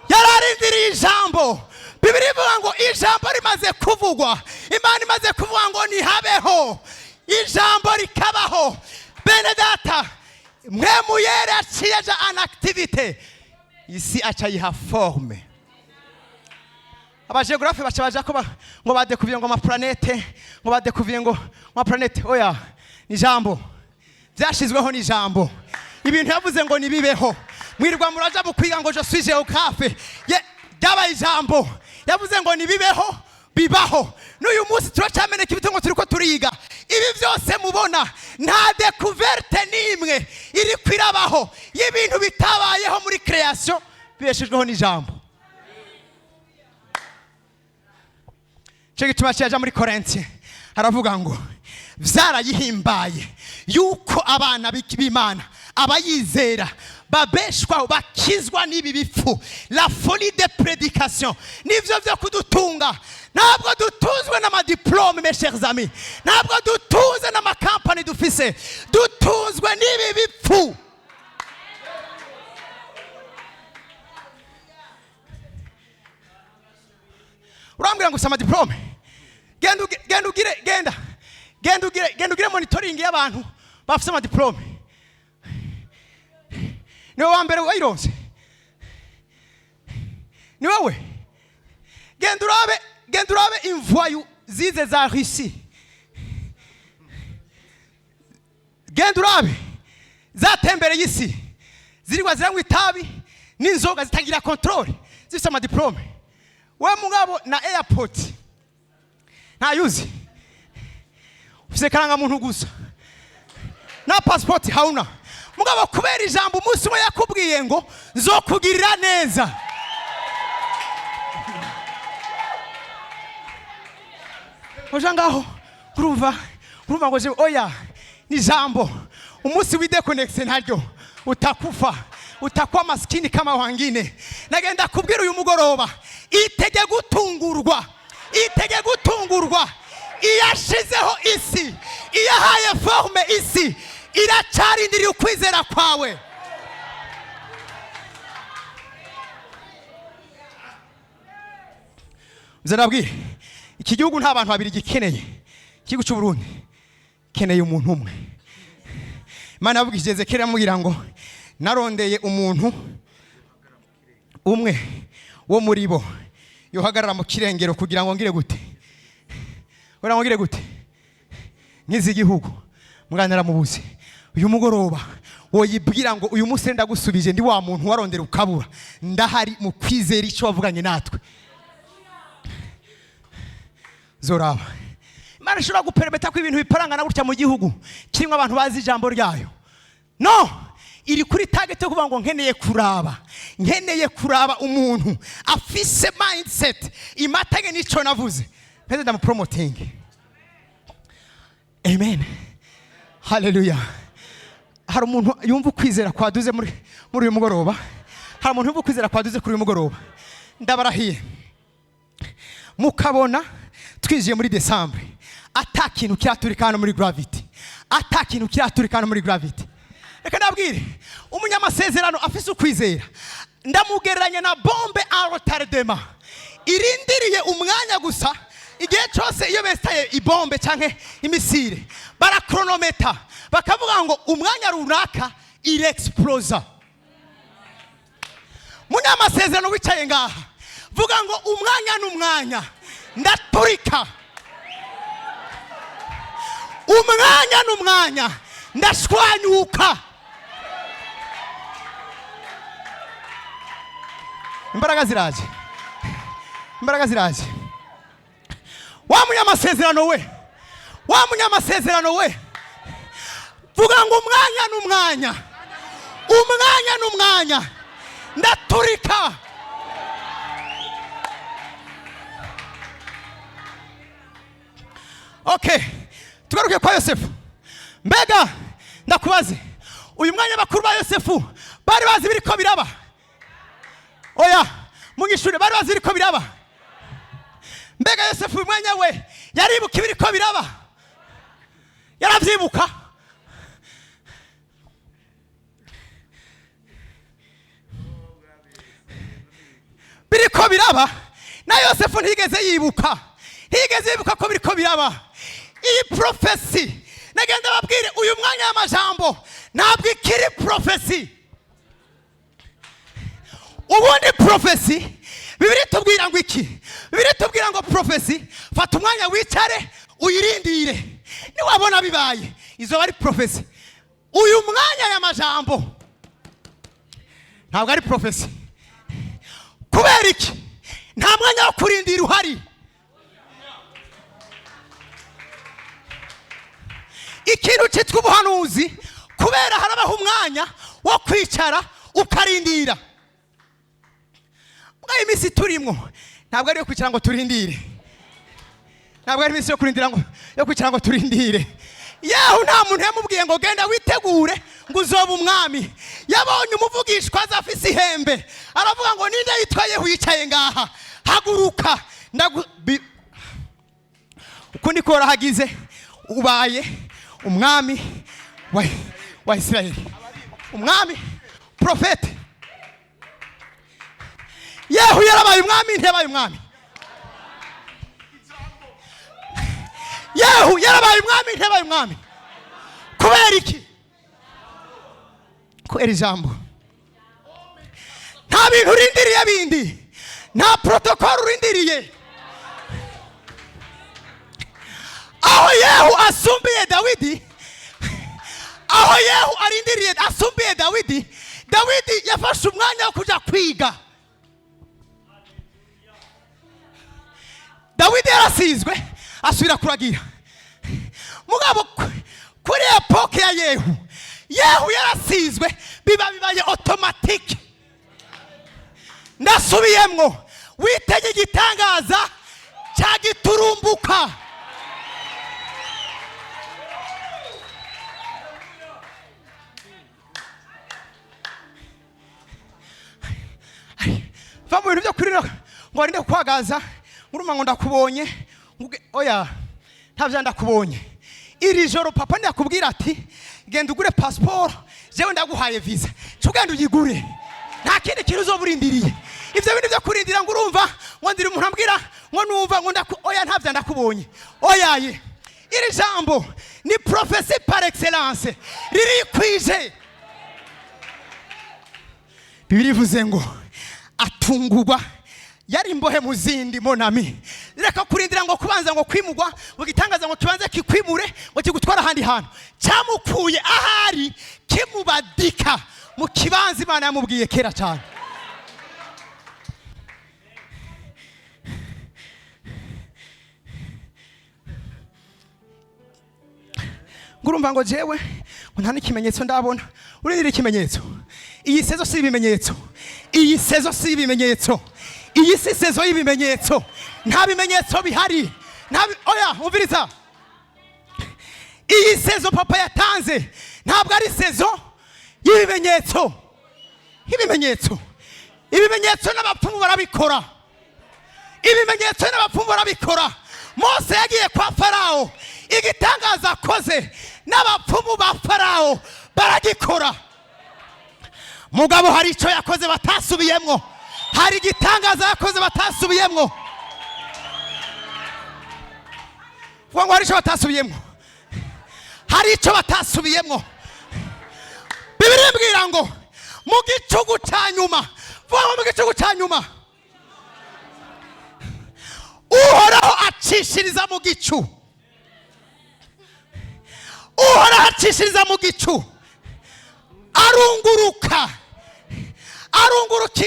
Yararindiriye ijambo. Bibiri ivuga ngo ijambo rimaze kuvugwa, Imana imaze kuvuga ngo nihabeho, ijambo rikabaho. Bene data, mwemu yera aciyeja en activité, isi aca yiha forme. Abageografe baca baja ko ngo badekuviye ngo amaplanete, ngo badekuviye ngo amaplanete. Oya, ni ijambo byashizweho, ni ijambo. Ibintu yavuze ngo nibibeho. Mwirwa muraja bukwiga ngo je suis géographe, yabaye ijambo yavuze ngo nibibeho bibaho. N'uyu munsi turacameneka ibito ngo turiko turiga. Ibi byose mubona nta découverte nimwe iri kwirabaho y'ibintu bitabayeho muri création, bibeshejweho n'ijambo. Chege tubaciyaja muri Korinthe haravuga ngo vyarayihimbaye yuko abana b'Imana abayizera babeshwa bakizwa n'ibi bipfu. La folie de prédication nivyo vyo kudutunga. Ntabwo dutunzwe n'amadiplome mes chers amis, ntabwo dutunze n'amakampani dufise, dutunzwe n'ibi bipfu. urambwira ngo usama diplome genda ugire monitoring y'abantu bafite ama diplome niwe wa mbere wayironse ni wowe genda urabe imvoyu zize za Russie genda urabe zatembereye isi zirigwa ziranywa itabi n'inzoga zitagira control zifite ama diplome we mugabo na airport ntayuzi ufise karanga muntu gusa na passport hauna mugabo kubera ijambo umunsi umwe yakubwiye ngo nzokugirira neza oja ngaho kurumva ngo je oya ni jambo umunsi widekonekse ntaryo utakuwa maskini kama wangine nagenda kubwira uyu mugoroba itege gutungurwa iyashizeho isi iyahaye forme isi iracarindiriye ukwizera kwawe Zarabwire iki gihugu nta bantu babiri gikeneye igihugu cy'u Burundi keneye umuntu umwe Imana yavugije Ezekiel amubwira ngo narondeye umuntu umwe wo muri bo yohagarara mu kirengero kugira ngo ngire gute nkizi igihugu mwanara mubuze uyu mugoroba woyibwira ngo uyu munsi ndagusubije ndi wa muntu warondera ukabura ndahari mu kwizera icyo wavuganye natwe zoraba Imana ishobora gupermeta ko ibintu biparangana gutya mu gihugu kirimo abantu bazi ijambo ryayo no iri kuri target yo kuvuga ngo nkeneye kuraba umuntu afise mindset imatage nico navuze peze ndamupromoting amen hallelujah hari umuntu yumva ukwizera kwaduze muri uyu mugoroba hari umuntu yumva ukwizera kwaduze kuri uyu mugoroba ndabarahiye mukabona twijiye muri December atakintu kiraturikana muri gravity reka nabwire umunyamasezerano afise ukwizera ndamugereranya na bombe a retardement irindiriye umwanya gusa igihe cyose iyo bestaye ibombe canke imisire barakronometa bakavuga ngo umwanya runaka irexplosa munyamasezerano wicaye ngaha vuga ngo umwanya n'umwanya ndaturika umwanya n'umwanya ndashwanyuka imbaraga ziraje wa munyamasezerano we vuga ngo umwanya n'umwanya ndaturika okay tugaruke kwa Yosefu mbega ndakubaze uyu mwanya bakuru ba Yosefu bari bazi biriko biraba oya munyishure bari bazi biriko biraba mbega Yosefu uyu mwanya we yaribuka biriko biraba yaravyibuka biriko biraba na Yosefu ntigeze yibuka ko biriko biraba iyi prophecy nagenda babwire uyu mwanya y'amajambo ntabwo ikiri prophecy ubundi prophecy bibiri tubwira ngo iki bibiri tubwira ngo prophecy fata umwanya wicare uyirindire niwabona bibaye izo bari prophecy uyu mwanya y'amajambo ntabwo ari prophecy kubera iki nta mwanya wo kurindira uhari ikintu cyitwa ubuhanuzi kubera harabaho umwanya wo kwicara ukarindira mwaye imisi turimo ntabwo ari yo kwicara ngo turindire ntabwo ari imisi yo kurindira ngo yo kwicara ngo turindire yewe nta muntu yamubwiye ngo genda witegure ngo uzoba umwami yabonye umuvugishwa azafise ihembe aravuga ngo ninde yitwaye wicaye ngaha haguruka uko niko rahagize ubaye umwami wa Israel umwami Prophet yehu yarabaye umwami ntiyabaye umwami yehu yarabaye umwami ntabaye umwami kubera iki? Kubera ijambo. Nta bintu urindiriye bindi, nta protocol urindiriye. Aho yehu asumbiye Dawidi, aho yehu arindiriye asumbiye Dawidi, Dawidi yafashe umwanya wo kuja kwiga. Dawidi yarasizwe asubira kuragira. Mugabo kuri epoke ya yehu, yehu yarasizwe bibaye automatique. Ndasubiyemwo witege igitangaza cyagiturumbuka. Va mu bintu byo kurira ngo arinde kwagaza nguruma ngo ndakubonye oya ntavya ndakubonye. Iri joro papa ndakubwira ati genda ugure passport, jewe ndaguhaye visa, cugenda uyigure, nta kindi kintu uzoburindiriye. Ivyo bintu byo kurindira ngo urumva ngo ndiri umuntu ambwira ngo numva ngo oya ntavya ndakubonye. Oya ye iri jambo ni prophecy par excellence riri kwije. Bibiri ivuze ngo atungurwa yari imbohe muzindi monami. Reka kurindira ngo kubanza ngo kwimugwa ngo gitangaza ngo kibanze kikwimure ngo kigutwara handi hantu. Cyamukuye ahari kimubadika mu kibanza Imana yamubwiye kera cyane. Ngurumva ngo jewe ngo nta n'ikimenyetso ndabona. Urindira ikimenyetso. Iyi sezo si ibimenyetso. Iyi sezo si ibimenyetso. Iyi si sezo y'ibimenyetso. Nta bimenyetso bihari. Oya umviriza. Iyi sezo papa yatanze ntabwo ari sezo y'ibimenyetso. Ibimenyetso. Ibimenyetso n'abapfumu barabikora. Ibimenyetso n'abapfumu barabikora. Mose yagiye kwa Farao, igitangaza akoze n'abapfumu ba Farao baragikora. Mugabo hari icyo yakoze batasubiyemwo. Hari igitangaza yakoze batasubiyemwo. Ngo hari icyo batasubiyemwo. Hari icyo batasubiyemwo. Bibiri imbwira ngo mu gicugu cya nyuma, mu gicugu cya nyuma Uhoraho acishiriza mu gicu. Uhoraho acishiriza mu gicu. Arunguruka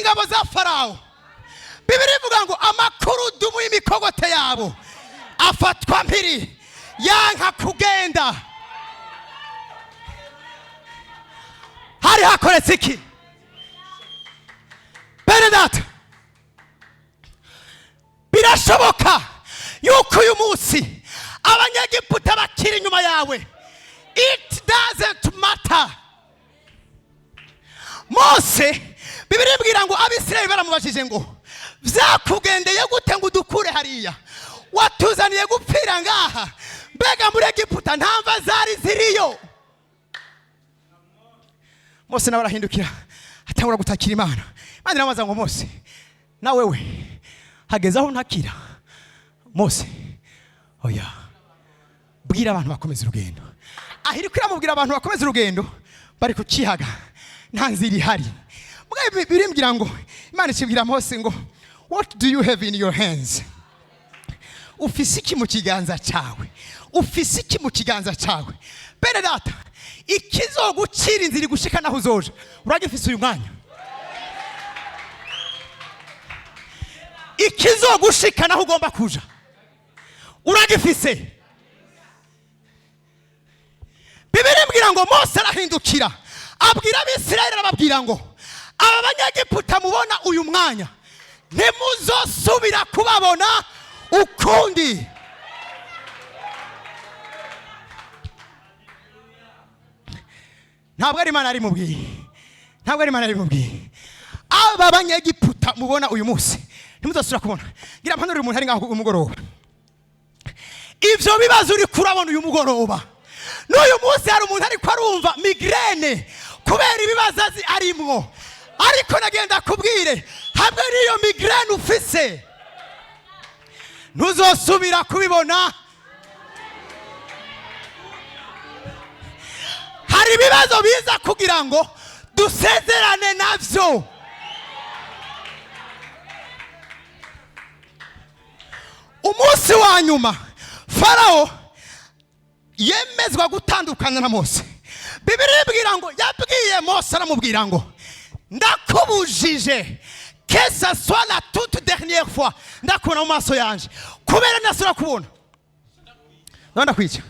ingabo za Farao. Bibiri ivuga ngo amakurudumu y'imikogote yabo afatwa mpiri yanka kugenda. Hari hakoretse iki? Benedata, birashoboka yuko uyu munsi abanyagiputa bakiri inyuma yawe. It doesn't matter. Mose Bibiri imbwira ngo Abisirayeli baramubajije ngo vyakugendeye gute ngo udukure hariya, watuzaniye gupfira ngaha, mbega muri Egiputa ntamva zari ziriyo. Mose nawe arahindukira atangura gutakira Imana. Imana iramubaza ngo Mose na wewe hageze aho ntakira? Mose oya, bwira abantu bakomeza urugendo. Ahiriko iramubwira abantu bakomeza urugendo bari ku kihaga nta nzira ihari. Mbwa birimbwira ngo Imana ikibwira Mose ngo what do you have in your hands? Ufise iki mu kiganza cyawe? Ufise iki mu kiganza cyawe? Benedata, ikizogucira inzira gushika naho uzoja uragifise uyu mwanya. Ikizogushika naho ugomba kuja uragifise. Bibiri imbwira ngo Mose arahindukira abwira Abisirayeli arababwira ngo aba banyagiputa mubona uyu mwanya ntimuzosubira kubabona ukundi. Ntabwo ari Imana ari mubwiye. Ntabwo ari Imana ari mubwiye. Aba banyagiputa mubona uyu munsi ntimuzosubira kubona. Ngira mpanura umuntu ari ngaho umugoroba. Ivyo bibazo uri kurabona uyu mugoroba. N'uyu munsi hari umuntu ariko arumva migraine kubera ibibazo arimwo. Ariko nagenda kubwire hamwe n'iyo migraine ufise ntuzosubira kubibona. ibibazo biza kugira ngo dusezerane navyo. Umunsi wa nyuma Farao yemezwa gutandukana na Mose. Bibiliya ibwira ngo yabwiye Mose aramubwira ngo ndakubujije que ça soit la toute dernière fois ndakubona mu maso yanje kubera nasura kubona nanda kwica.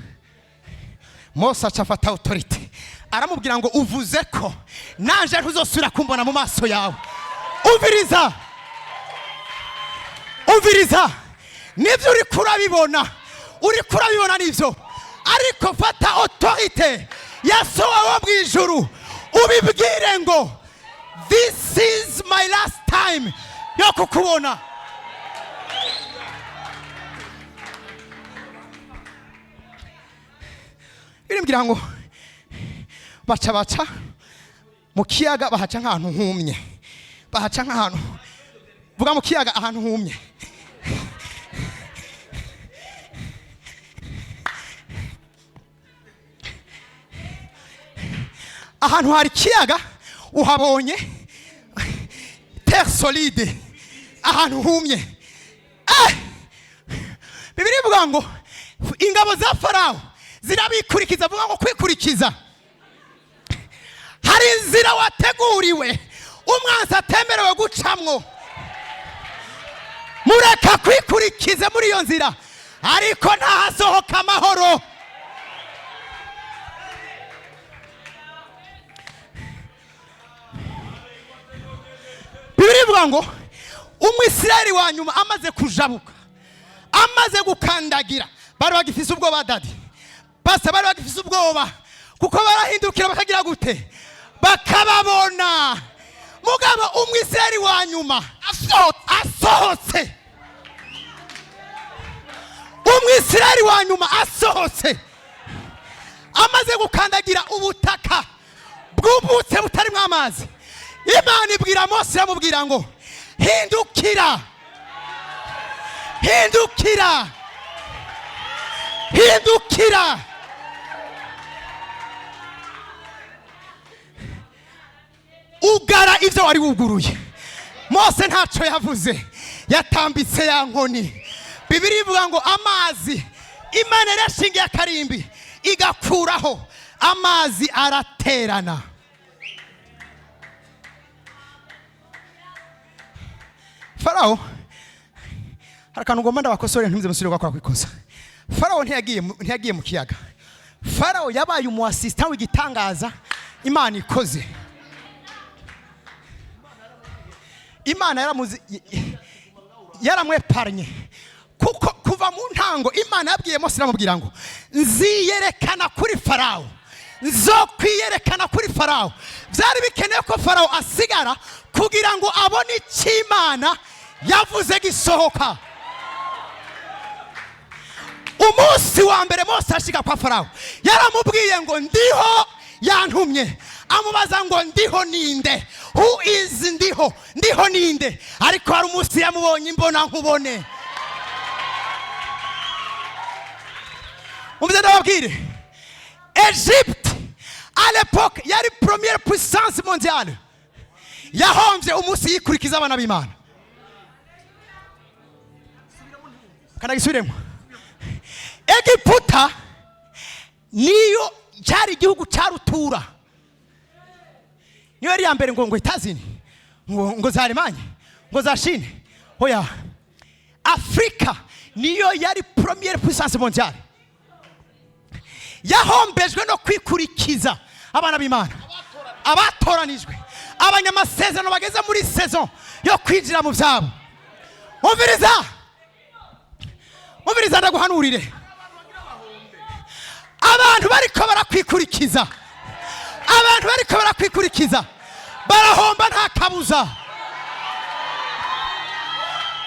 Mose acafata autorité aramubwira ngo uvuze ko nanje ntuzosubira kumbona mu maso yawe. Umviriza nibyo uri kurabibona nivyo, ariko fata autorité yasowa wo mwijuru ubibwire ngo this is my last time yo kukubona. Irimbwira ngo baca mu kiyaga bahaca nk'ahantu humye, bahaca nk'ahantu vuga mu kiyaga ahantu humye. Ahantu hari kiyaga uhabonye terre solide, ahantu humye. Bibiliya ivuga ngo ingabo za Farao zirabikurikiza, vuga ngo kwikurikiza. Hari inzira wateguriwe umwanzi atemerewe gucamwo, mureka kwikurikiza muri iyo nzira, ariko ntahasohoka amahoro. Bibiliya ivuga ngo Umwisirayeli wa nyuma amaze kujabuka, amaze gukandagira, bari bagifise ubwoba dadi, basa bari bagifise ubwoba kuko barahindukira bakagira gute, bakababona. Mugabo Umwisirayeli wa nyuma asohotse, Umwisirayeli wa nyuma asohotse, amaze gukandagira ubutaka bwubutse butarimo amazi, Imana ibwira Mose yamubwira ngo hindukira, hindukira, hindukira. Ugara ivyo wari wuguruye. Mose ntaco yavuze, yatambitse ya nkoni. Bibiliya ivuga ngo amazi Imana yarashingiye akarimbi igakuraho, amazi araterana. Farao harakantu ngomba ndabakosore ntimze musubire gukora kwikosa. Farao ntiyagiye mu kiyaga. Farao yabaye umu assistant w'igitangaza Imana ikoze. Imana yaramweparanye kuko kuva mu ntango Imana yabwiye Mose aramubwira ngo nziyerekana kuri Farao, nzokwiyerekana kuri Farao. Byari bikeneye ko Farao asigara kugira ngo abone icy'Imana yavuze gisohoka. Umunsi wa mbere Mose ashika kwa Farao yaramubwiye ngo ndiho yantumye, amubaza ngo ndiho ninde, who is ndiho ninde, ariko hari umunsi yamubonye imbona nkubone. Umvise ndababwire, Egypte à l'époque yari première puissance mondiale, yahomvye umunsi yikurikiza abana b'Imana. Kana gisubiremo, Egiputa niyo cyari igihugu cyarutura, niyo yari ya mbere ngo itazini ngo za Alemanya ngo za Chine. Hoya, Afrika niyo yari première puissance mondiale, yahombejwe no kwikurikiza abana b'Imana, abatoranijwe, abanyamasezerano bageze muri saison yo kwinjira mu byabo. Umviriza ndaguhanurire, abantu bariko barakwikurikiza, abantu bariko barakwikurikiza barahomba nta kabuza.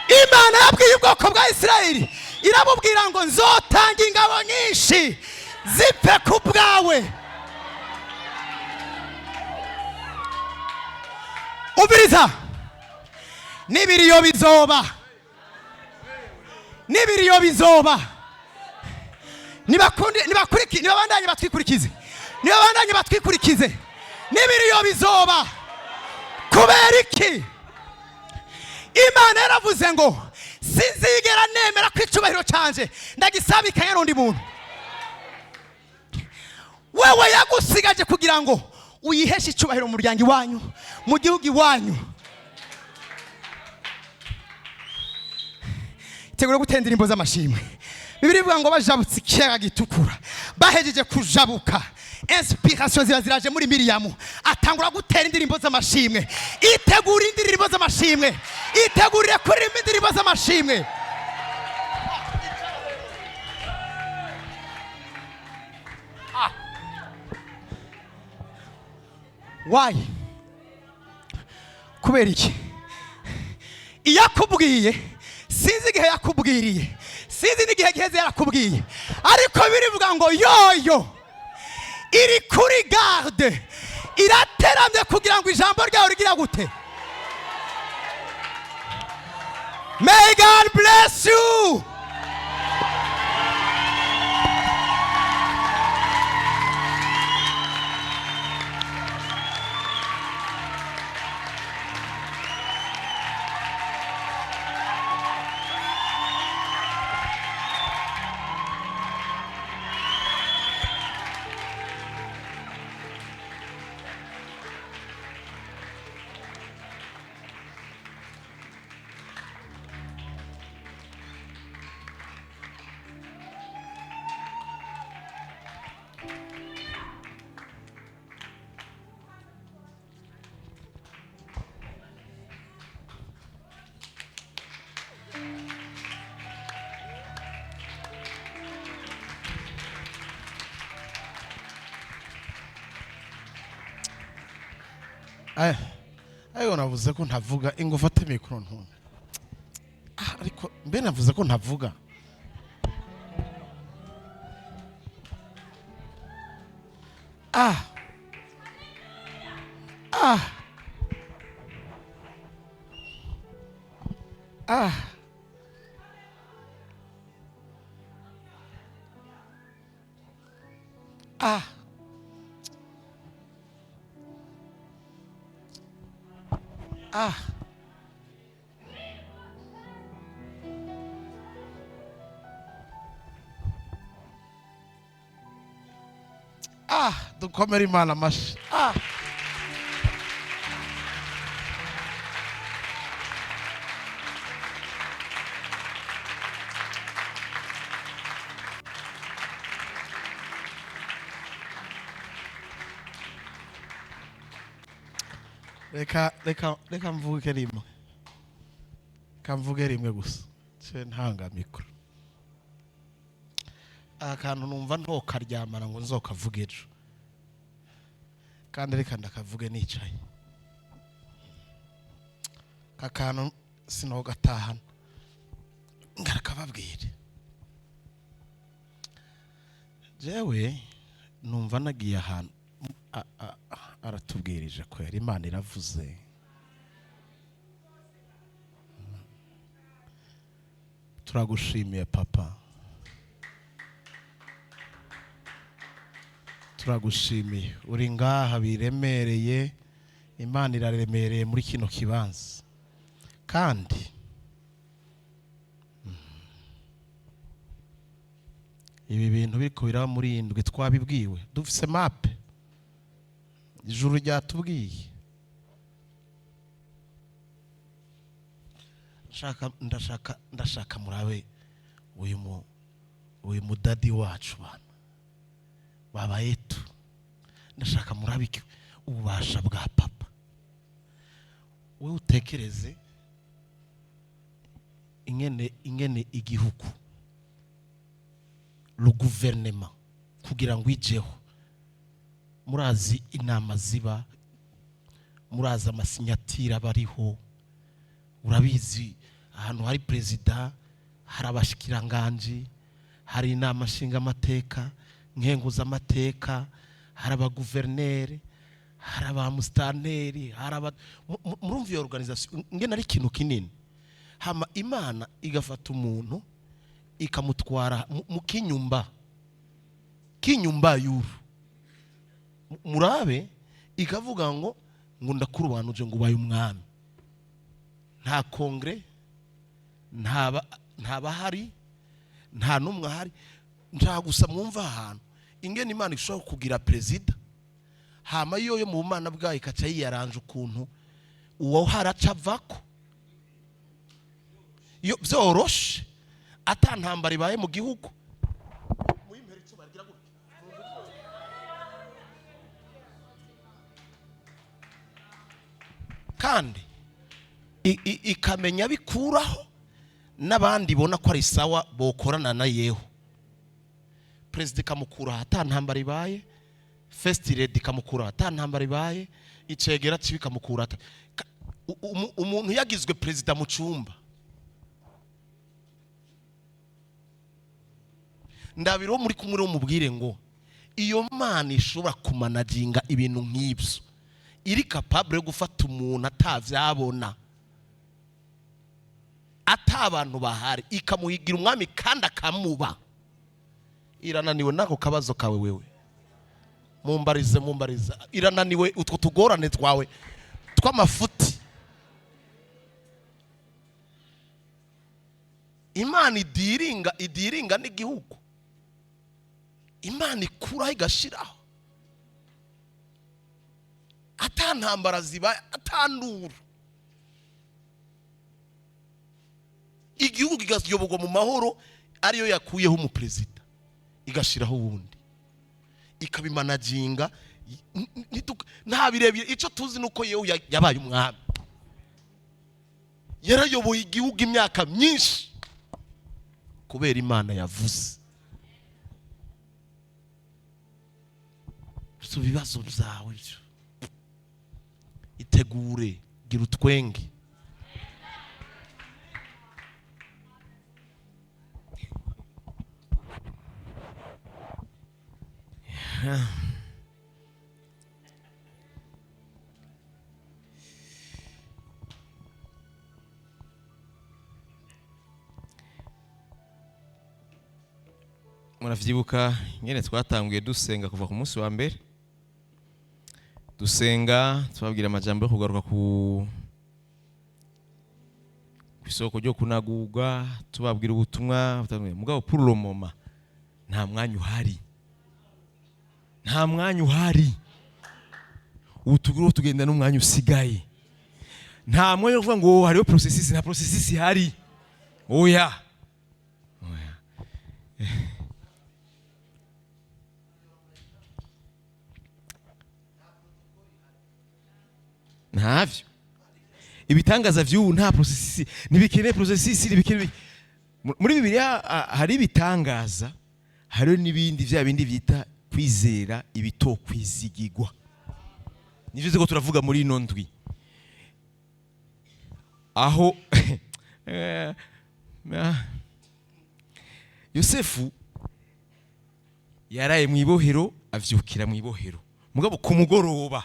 Imana yabwiye ubwoko bwa Isirayeli iramubwira ngo nzotanga ingabo nyinshi zipfe ku bwawe. Umviriza, n'ibiriyo bizoba, n'ibiriyo bizoba, nibakurikize, nibabandanye batwikurikize, niyo bandanye batwikurikize n'ibiriyo bizoba. Kubera iki? Imana yaravuze ngo sinzigera nemera ko icubahiro canje ndagisabikanya n'undi muntu. Wewe yagusigaje kugira ngo uyiheshe icubahiro mu muryango iwanyu, mu gihugu iwanyu. Tegura gutenda indirimbo z'amashimwe. Bibiri bivuga ngo bajabutse ikiyaga gitukura, bahejeje kujabuka, inspiration ziraje muri Miriyamu, atangura gutera indirimbo z'amashimwe. Itegura indirimbo z'amashimwe, itegurire kuririmba indirimbo z'amashimwe. Why? Kubera iki? Iyakubwiye sinzi igihe yakubwiriye, sinzi n'igihe giheze yarakubwiye, ariko birivuga ngo yoyo iri kuri garde, irateramye kugira ngo ijambo ryawe rigira gute. May God bless you. Ayo navuze ko ntavuga, ingo fate mikoro ntumwe. Ariko mbe navuze ko ntavuga. Dukomere Imana amashi. Reka mvuge rimwe. Kamvuge rimwe gusa. Se ntanga mikoro. Akantu numva ntokaryamana ngo nzokavuge ejo. Kandi reka ndakavuge nicaye. Kakantu sinogatahana. Ngarakababwire. Jewe numva nagiye ahantu aratubwirije ko yari Imana iravuze. Turagushimiye papa. Turagushimiye. Uri ngaha biremereye, Imana iraremereye muri kino kibanza. Kandi ibi bintu biriko biraba muri indwi twabibwiwe. Dufise mape. Ijuru ryatubwiye. Ndashaka murabe uyu mudadi wacu bana. Baba yetu. Ndashaka murabe ububasha bwa papa. Wewe utekereze ingene igihugu, le gouvernement kugira ngo ijeho. Murazi inama ziba, murazi amasinyatira bariho. Urabizi ahantu hari president, hari abashikiranganje, hari inama nshinga amateka, nkenguza amateka, hari abaguverneri, hari abamustaneri, hari murumva iyo organisation ngene ari ikintu kinini. Hama Imana igafata umuntu ikamutwara mu kinyumba yuru. murabe ikavuga ngo ndakurubanuje ngo ubaye umwami. Nta kongre, nta bahari, nta numwe ahari. Nta gusa mwumva ahantu ingene Imana ishobora kugira perezida hama yoyo mu bumana bwayo ikaca yiyaranje ukuntu uwo haraca avako. Iyo byoroshe atantambara ibaye mu gihugu. Kandi ikamenya bikuraho n'abandi bona ko ari sawa bokorana na yeho. President kamukura atantambara ibaye, first lady kamukura atantambara ibaye, icegera cibi kamukura. Umuntu yagizwe president mu cyumba. Ndabiro muri kumwe mubwire ngo iyo Mana ishobora kumanaginga ibintu nk'ibyo, iri capable yo gufata umuntu atavyabona, atabantu bahari, ikamuhigira umwami kandi akamuba. Irananiwe nako kabazo kawe wewe. Mumbarize irananiwe utwo tugorane twawe tw'amafuti. Imana idiringa n'igihugu. Imana ikuraho igashiraho. Atantambara zibaye, atanduru. Igihugu kigayoborwa mu mahoro, ariyo yakuyeho umuperezida igashiraho wundi, ikabimanaginga. Nta birebire. Ico tuzi nuko yewe yabaye umwami, yarayoboye igihugu imyaka myinshi kubera Imana yavuze. So bibazo byawe byo itegure, gira utwenge. Muravyibuka ngene twatanguye dusenga kuva ku munsi wa mbere, dusenga tubabwira amajambo yo kugaruka ku isoko ryo kunagurwa, tubabwira ubutumwa mugabo pour le moment nta mwanya uhari, nta mwanya uhari. Utuguru tugenda n'umwanya usigaye, nta mwanya yo kuvuga ngo hariho processes, nta processes ihari. Oya ntavyo ibitangaza vy'ubu, nta processes, nibikeneye processes, nibikeneye. Muri Bibiliya hari ibitangaza, hari n'ibindi vya bindi vyita kwizera ibitokwizigirwa. Nivyo ziko turavuga muri ino ndwi aho Yosefu yaraye mwibohero, avyukira mwibohero, mugabo ku mugoroba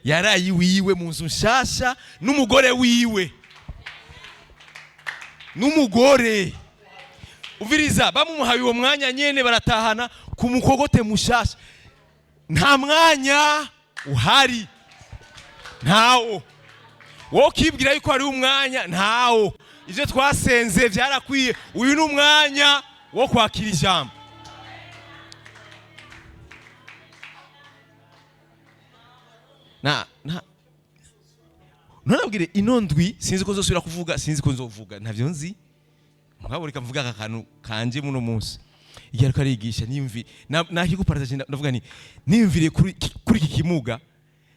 yaraye wiwe mu nzu nshasha n'umugore wiwe. N'umugore uviriza bamumuhaye uwo mwanya nyene, baratahana ku mukogote mushasha. Nta mwanya uhari, ntawo. Wo kibwira yuko ari umwanya, ntawo. Ivyo twasenze vyarakwiye. Uyu ni umwanya wo kwakira ijambo. Nonabwire ino ndwi sinzi ko nzosubira kuvuga, sinzi ko nzovuga, ntavyo nzi. Mwaburika mvuga aka kantu kanje muno munsi. Igihe ariko arigisha nimvi nakiguparataje, ndavuga ni nimvire kuri iki kimuga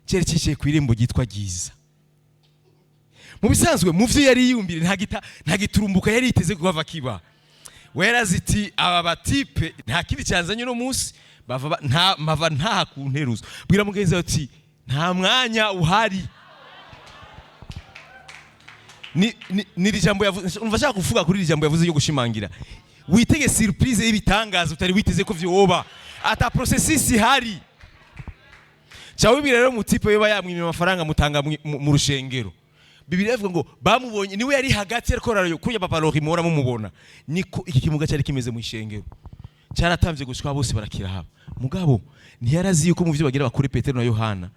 cyari cyicaye ku irembo gitwa Giza. Mu bisanzwe mu vyo yari yumbire nta giturumbuka yari iteze kuva kiba. Weraziti aba batipe nta kindi cyanzanye no munsi bava nta kunteruzo. Bwira mugenzi ati nta mwanya uhari. Ni jambo yavuze, umva kuvuga kuri jambo yavuze yo gushimangira. Witege surprise y'ibitangazo utari witeze ko vyoba. Ata processes ihari. Cyawibira rero mutipe yoba yamwimye amafaranga mutanga mu rushengero. Bibiliya ivuga ngo bamubonye niwe yari hagati ariko rarayo kuya papa Rohimora mumubona. Niko iki kimuga cyari kimeze mu ishengero. Cyaratamvye gushwa bose barakira haba. mugabo ntiyarazi yuko mu byo bagira bakuri Petero na Yohana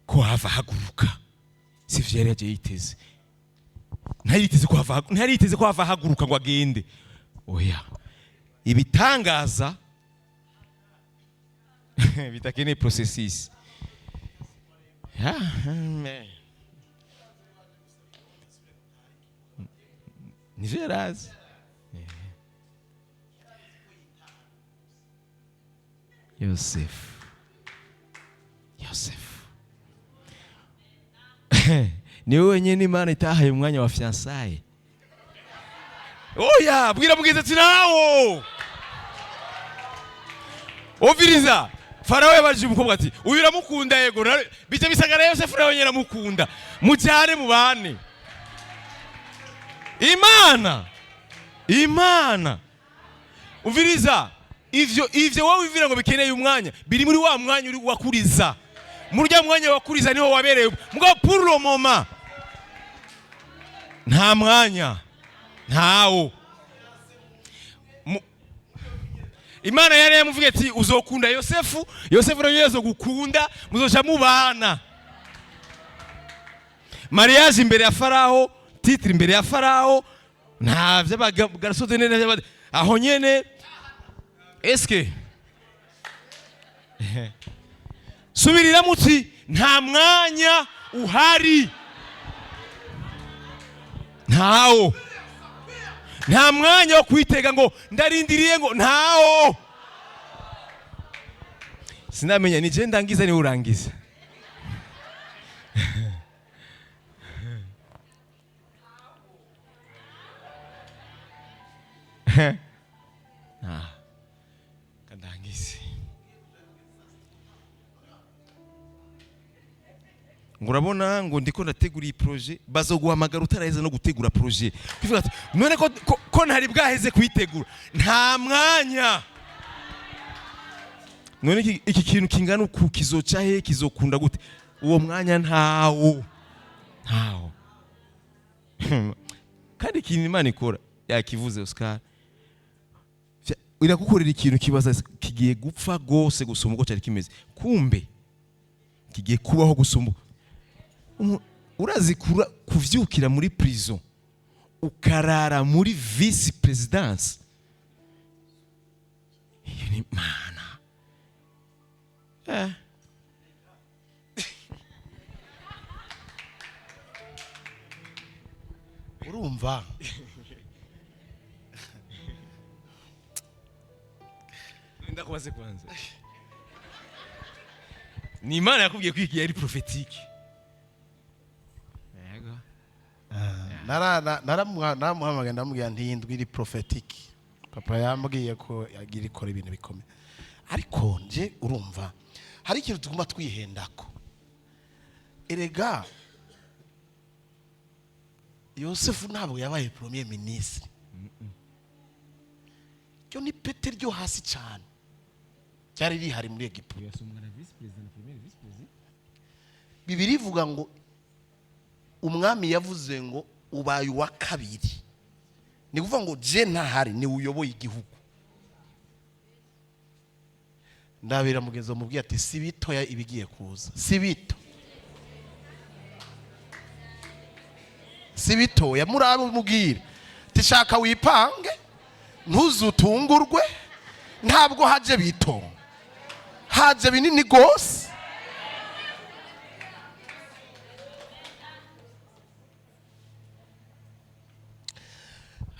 ko hava haguruka sivyo yari yaje yiteze ntiyiteze ko hava haguruka ngo agende oya ibitangaza bitakeneye processus nivyo yarazi Yosefu niwe wenyine Imana itahaye umwanya wa fiançailles. Oya bwira mugenzi ati nawo oviriza Farao yabajije umukobwa ati uyu uramukunda yego bice bisagara Yosefu nawe nyene amukunda mujyane mubane Imana uviriza ivyo wowe uvira ngo bikeneye umwanya biri muri wa mwanya uri wakuriza murya mwanya wakuriza niho wabereye mugabo pour le moment nta mwanya ntawo Imana yari yamuvuga ati uzokunda Yosefu rero yezo gukunda muzoja mubana mariage imbere ya Farao titre imbere ya Farao nta vy'abagasoze nene aho nyene eske subirira muti nta mwanya uhari ntawo nta mwanya wo kwitega ngo ndarindiriye ngo ntawo sinamenya ni je ndangiza ni urangiza kandangize ngurabona ngo ndiko ndategura iyi projet bazoguhamagara utaraheze no gutegura projet bivuga ati none ko ntari bwaheze kuyitegura nta mwanya none iki kintu kingana uku kizoca he kizokunda gute uwo mwanya ntawo kandi ikintu Imana ikora yakivuze Oscar iragukorera ikintu kibaza kigiye gupfa gose gusoma uko cyari kimeze kumbe kigiye kubaho gusoma urazi kuvyukira muri prison ukarara muri vice presidence iyo ni Mana urumva ndakubaze kwanza ni Imana yakubwiye ko iki yari prophetic yego naramuhamagaye ndamubwira nti indwi iri prophetic papa yambwiye ko yagira ikora ibintu bikomeye ariko nje urumva hari ikintu tugomba twihendako erega Yosefu ntabwo yabaye premier ministre cyo ni pete ryo hasi cyane cyari rihari muri Egiputa Bibiri ivuga ngo umwami yavuze ngo ubaye wa kabiri ni kuvuga ngo je ntahari ni uyoboye igihugu ndabira mugenzo mubwiye ati si bitoya ibigiye kuza si bitoya murabe mubwire tishaka wipange ntuzutungurwe ntabwo haje bito haje binini gose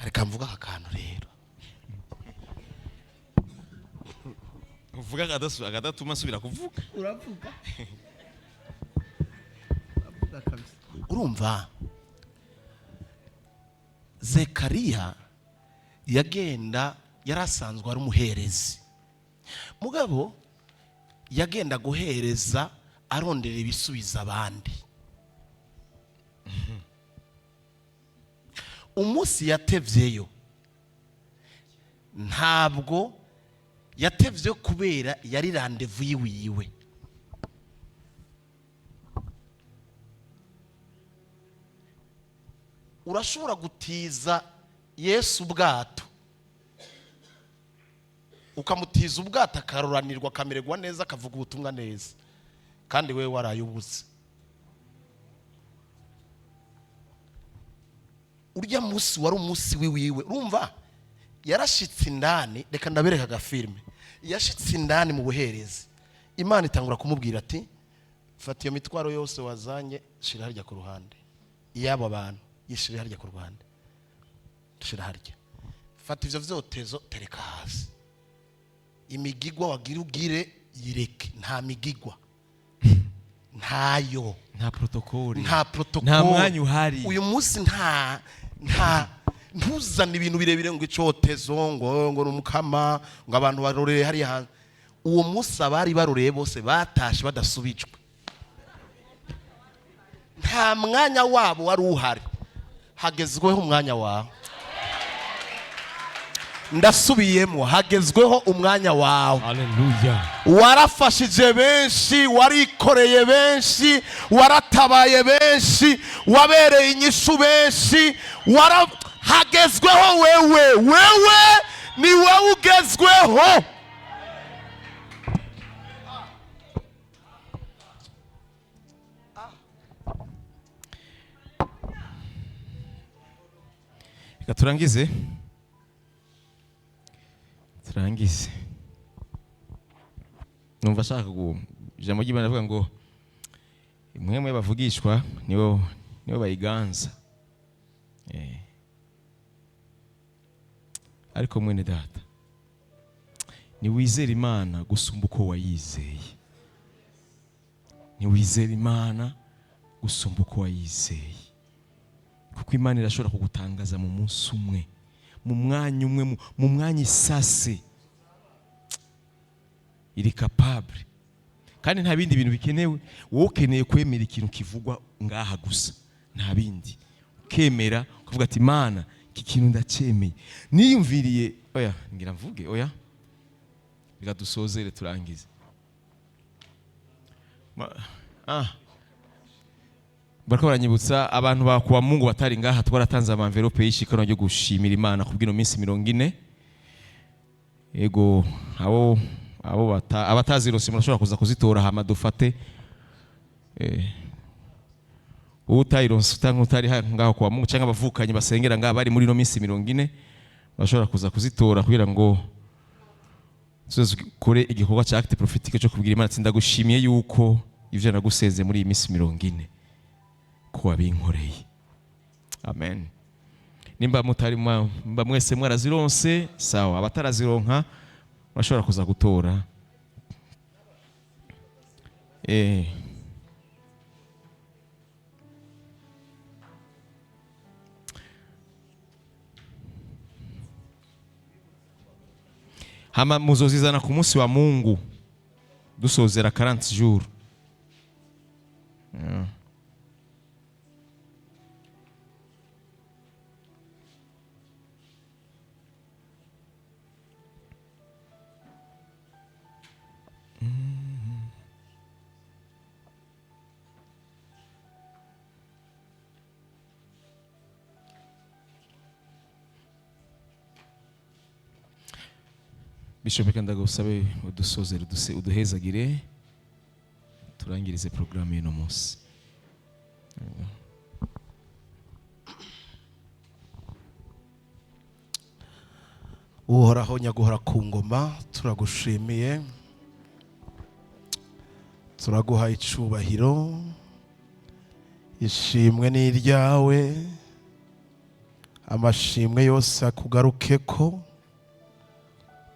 ariko mvuga akantu rero uvuga agatuma subira kuvuga uravuga kabisa urumva Zekariya yagenda yarasanzwe ari umuherezi mugabo yagenda guhereza arondera ibisubiza abandi Umusi yatevyeyo ntabwo yatevye kubera yari rendezvous yiwiwe urashobora gutiza Yesu ubwato ukamutiza ubwato akaruranirwa akamererwa neza akavuga ubutumwa neza kandi wewe warayubuze. Urya musi wari umusi wiwe urumva yarashitse indani. Reka ndabereka agafilme. Yashitse indani mu buherezi, Imana itangura kumubwira ati fata iyo mitwaro yose wazanye shira harya ku ruhande, iyabo abantu yishira harya ku ruhande, shira harya, fata ivyo vyotezo tereka hasi, imigigwa wagira ugire yireke, nta migigwa ntayo, nta protokoli, nta mwanya uhari. Uyu munsi nta ntuzana ibintu birebire ngo icotezo ngo numukama ngo abantu baroreye hari hanze. Uwo munsi abari baroreye bose batashe badasubijwe, nta mwanya wabo wari uhari. Hagezweho umwanya wawe. Ndasubiyemo, hagezweho umwanya wawe. Haleluya. Warafashije benshi, warikoreye benshi, waratabaye benshi, wabereye inyishu benshi, hagezweho wewe ni wowe ugezweho. Turangize numva shaka ijambo ry'Imana avuga ngo imwe bavugishwa nibo bayiganza. Ariko mwene data ni wizera Imana gusumba uko wayizeye, ni wizera Imana gusumba uko wayizeye, kuko Imana irashobora kugutangaza mu munsi umwe, mu mwanya umwe, mu mwanya isase. Iri capable kandi nta bindi bintu bikenewe. Wowe ukeneye kwemera ikintu kivugwa ngaha gusa, nta bindi. Ukemera ukavuga ati Imana iki kintu ndacyemeye, niyumviriye. Oya ngira mvuge, oya reka dusozere turangize. Bariko baranyibutsa abantu bakuwa Mungu batari ngaha, twaratanze amamvelope y'ishikano ryo gushimira Imana kubwino minsi 40. Ego abatazirose murashobora kuza kuzitora hama dufate utayironse utanga utari ngaho kwa Mungu cyangwa abavukanye basengera ngaha bari muri no minsi 40 bashobora kuza kuzitora kugira ngo kore igikorwa cya acte prophetique cyo kubwira Imana ati ndagushimiye yuko ivyo naguseze muri iyi minsi 40 ko wabinkoreye. Amen. Nimba mutari mba mwese mwarazironse sawa, abatarazironka bashobora kuza gutora. Hama muzozizana ku munsi wa Mungu dusozera 40 jours. Bishop kanda gusabe udusozere uduhezagire turangirize programme y'ino munsi. Uhoraho nyaguhora ku ngoma, turagushimiye, turaguha icubahiro, ishimwe ni iryawe, amashimwe yose akugarukeko.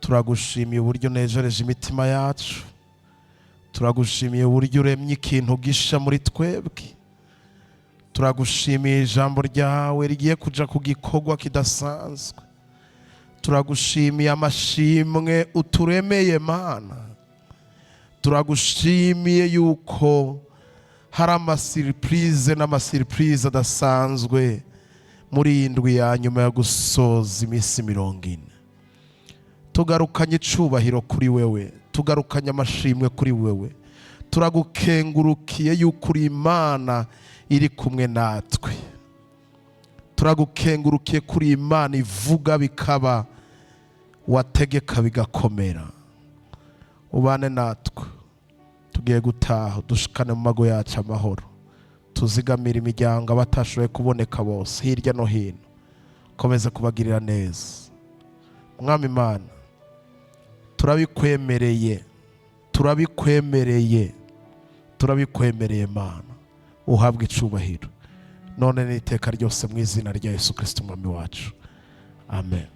Turagushimiye uburyo nejereje imitima yacu, turagushimiye uburyo uremye ikintu gisha muri twebwe, turagushimiye ijambo ryawe rigiye kuja ku gikorwa kidasanzwe, turagushimiye amashimwe uturemeye Mana, turagushimiye yuko hari amasiripurize n'amasiripurize adasanzwe muri indwi ya nyuma ya gusoza iminsi 40. Tugarukanye icubahiro kuri wewe, tugarukanye amashimwe kuri wewe, turagukengurukiye yuko uri Imana iri kumwe natwe, turagukengurukiye kuri Imana ivuga bikaba, wategeka bigakomera. Ubane natwe tugiye gutaha dushikane mu mago yacu amahoro, tuzigamira imiryango abatashoboye kuboneka bose hirya no hino, komeza kubagirira neza. Mwami Imana, turabikwemereye Mana, uhabwe icubahiro none n'iteka ryose mu izina rya Yesu Kristo umwami wacu, amen.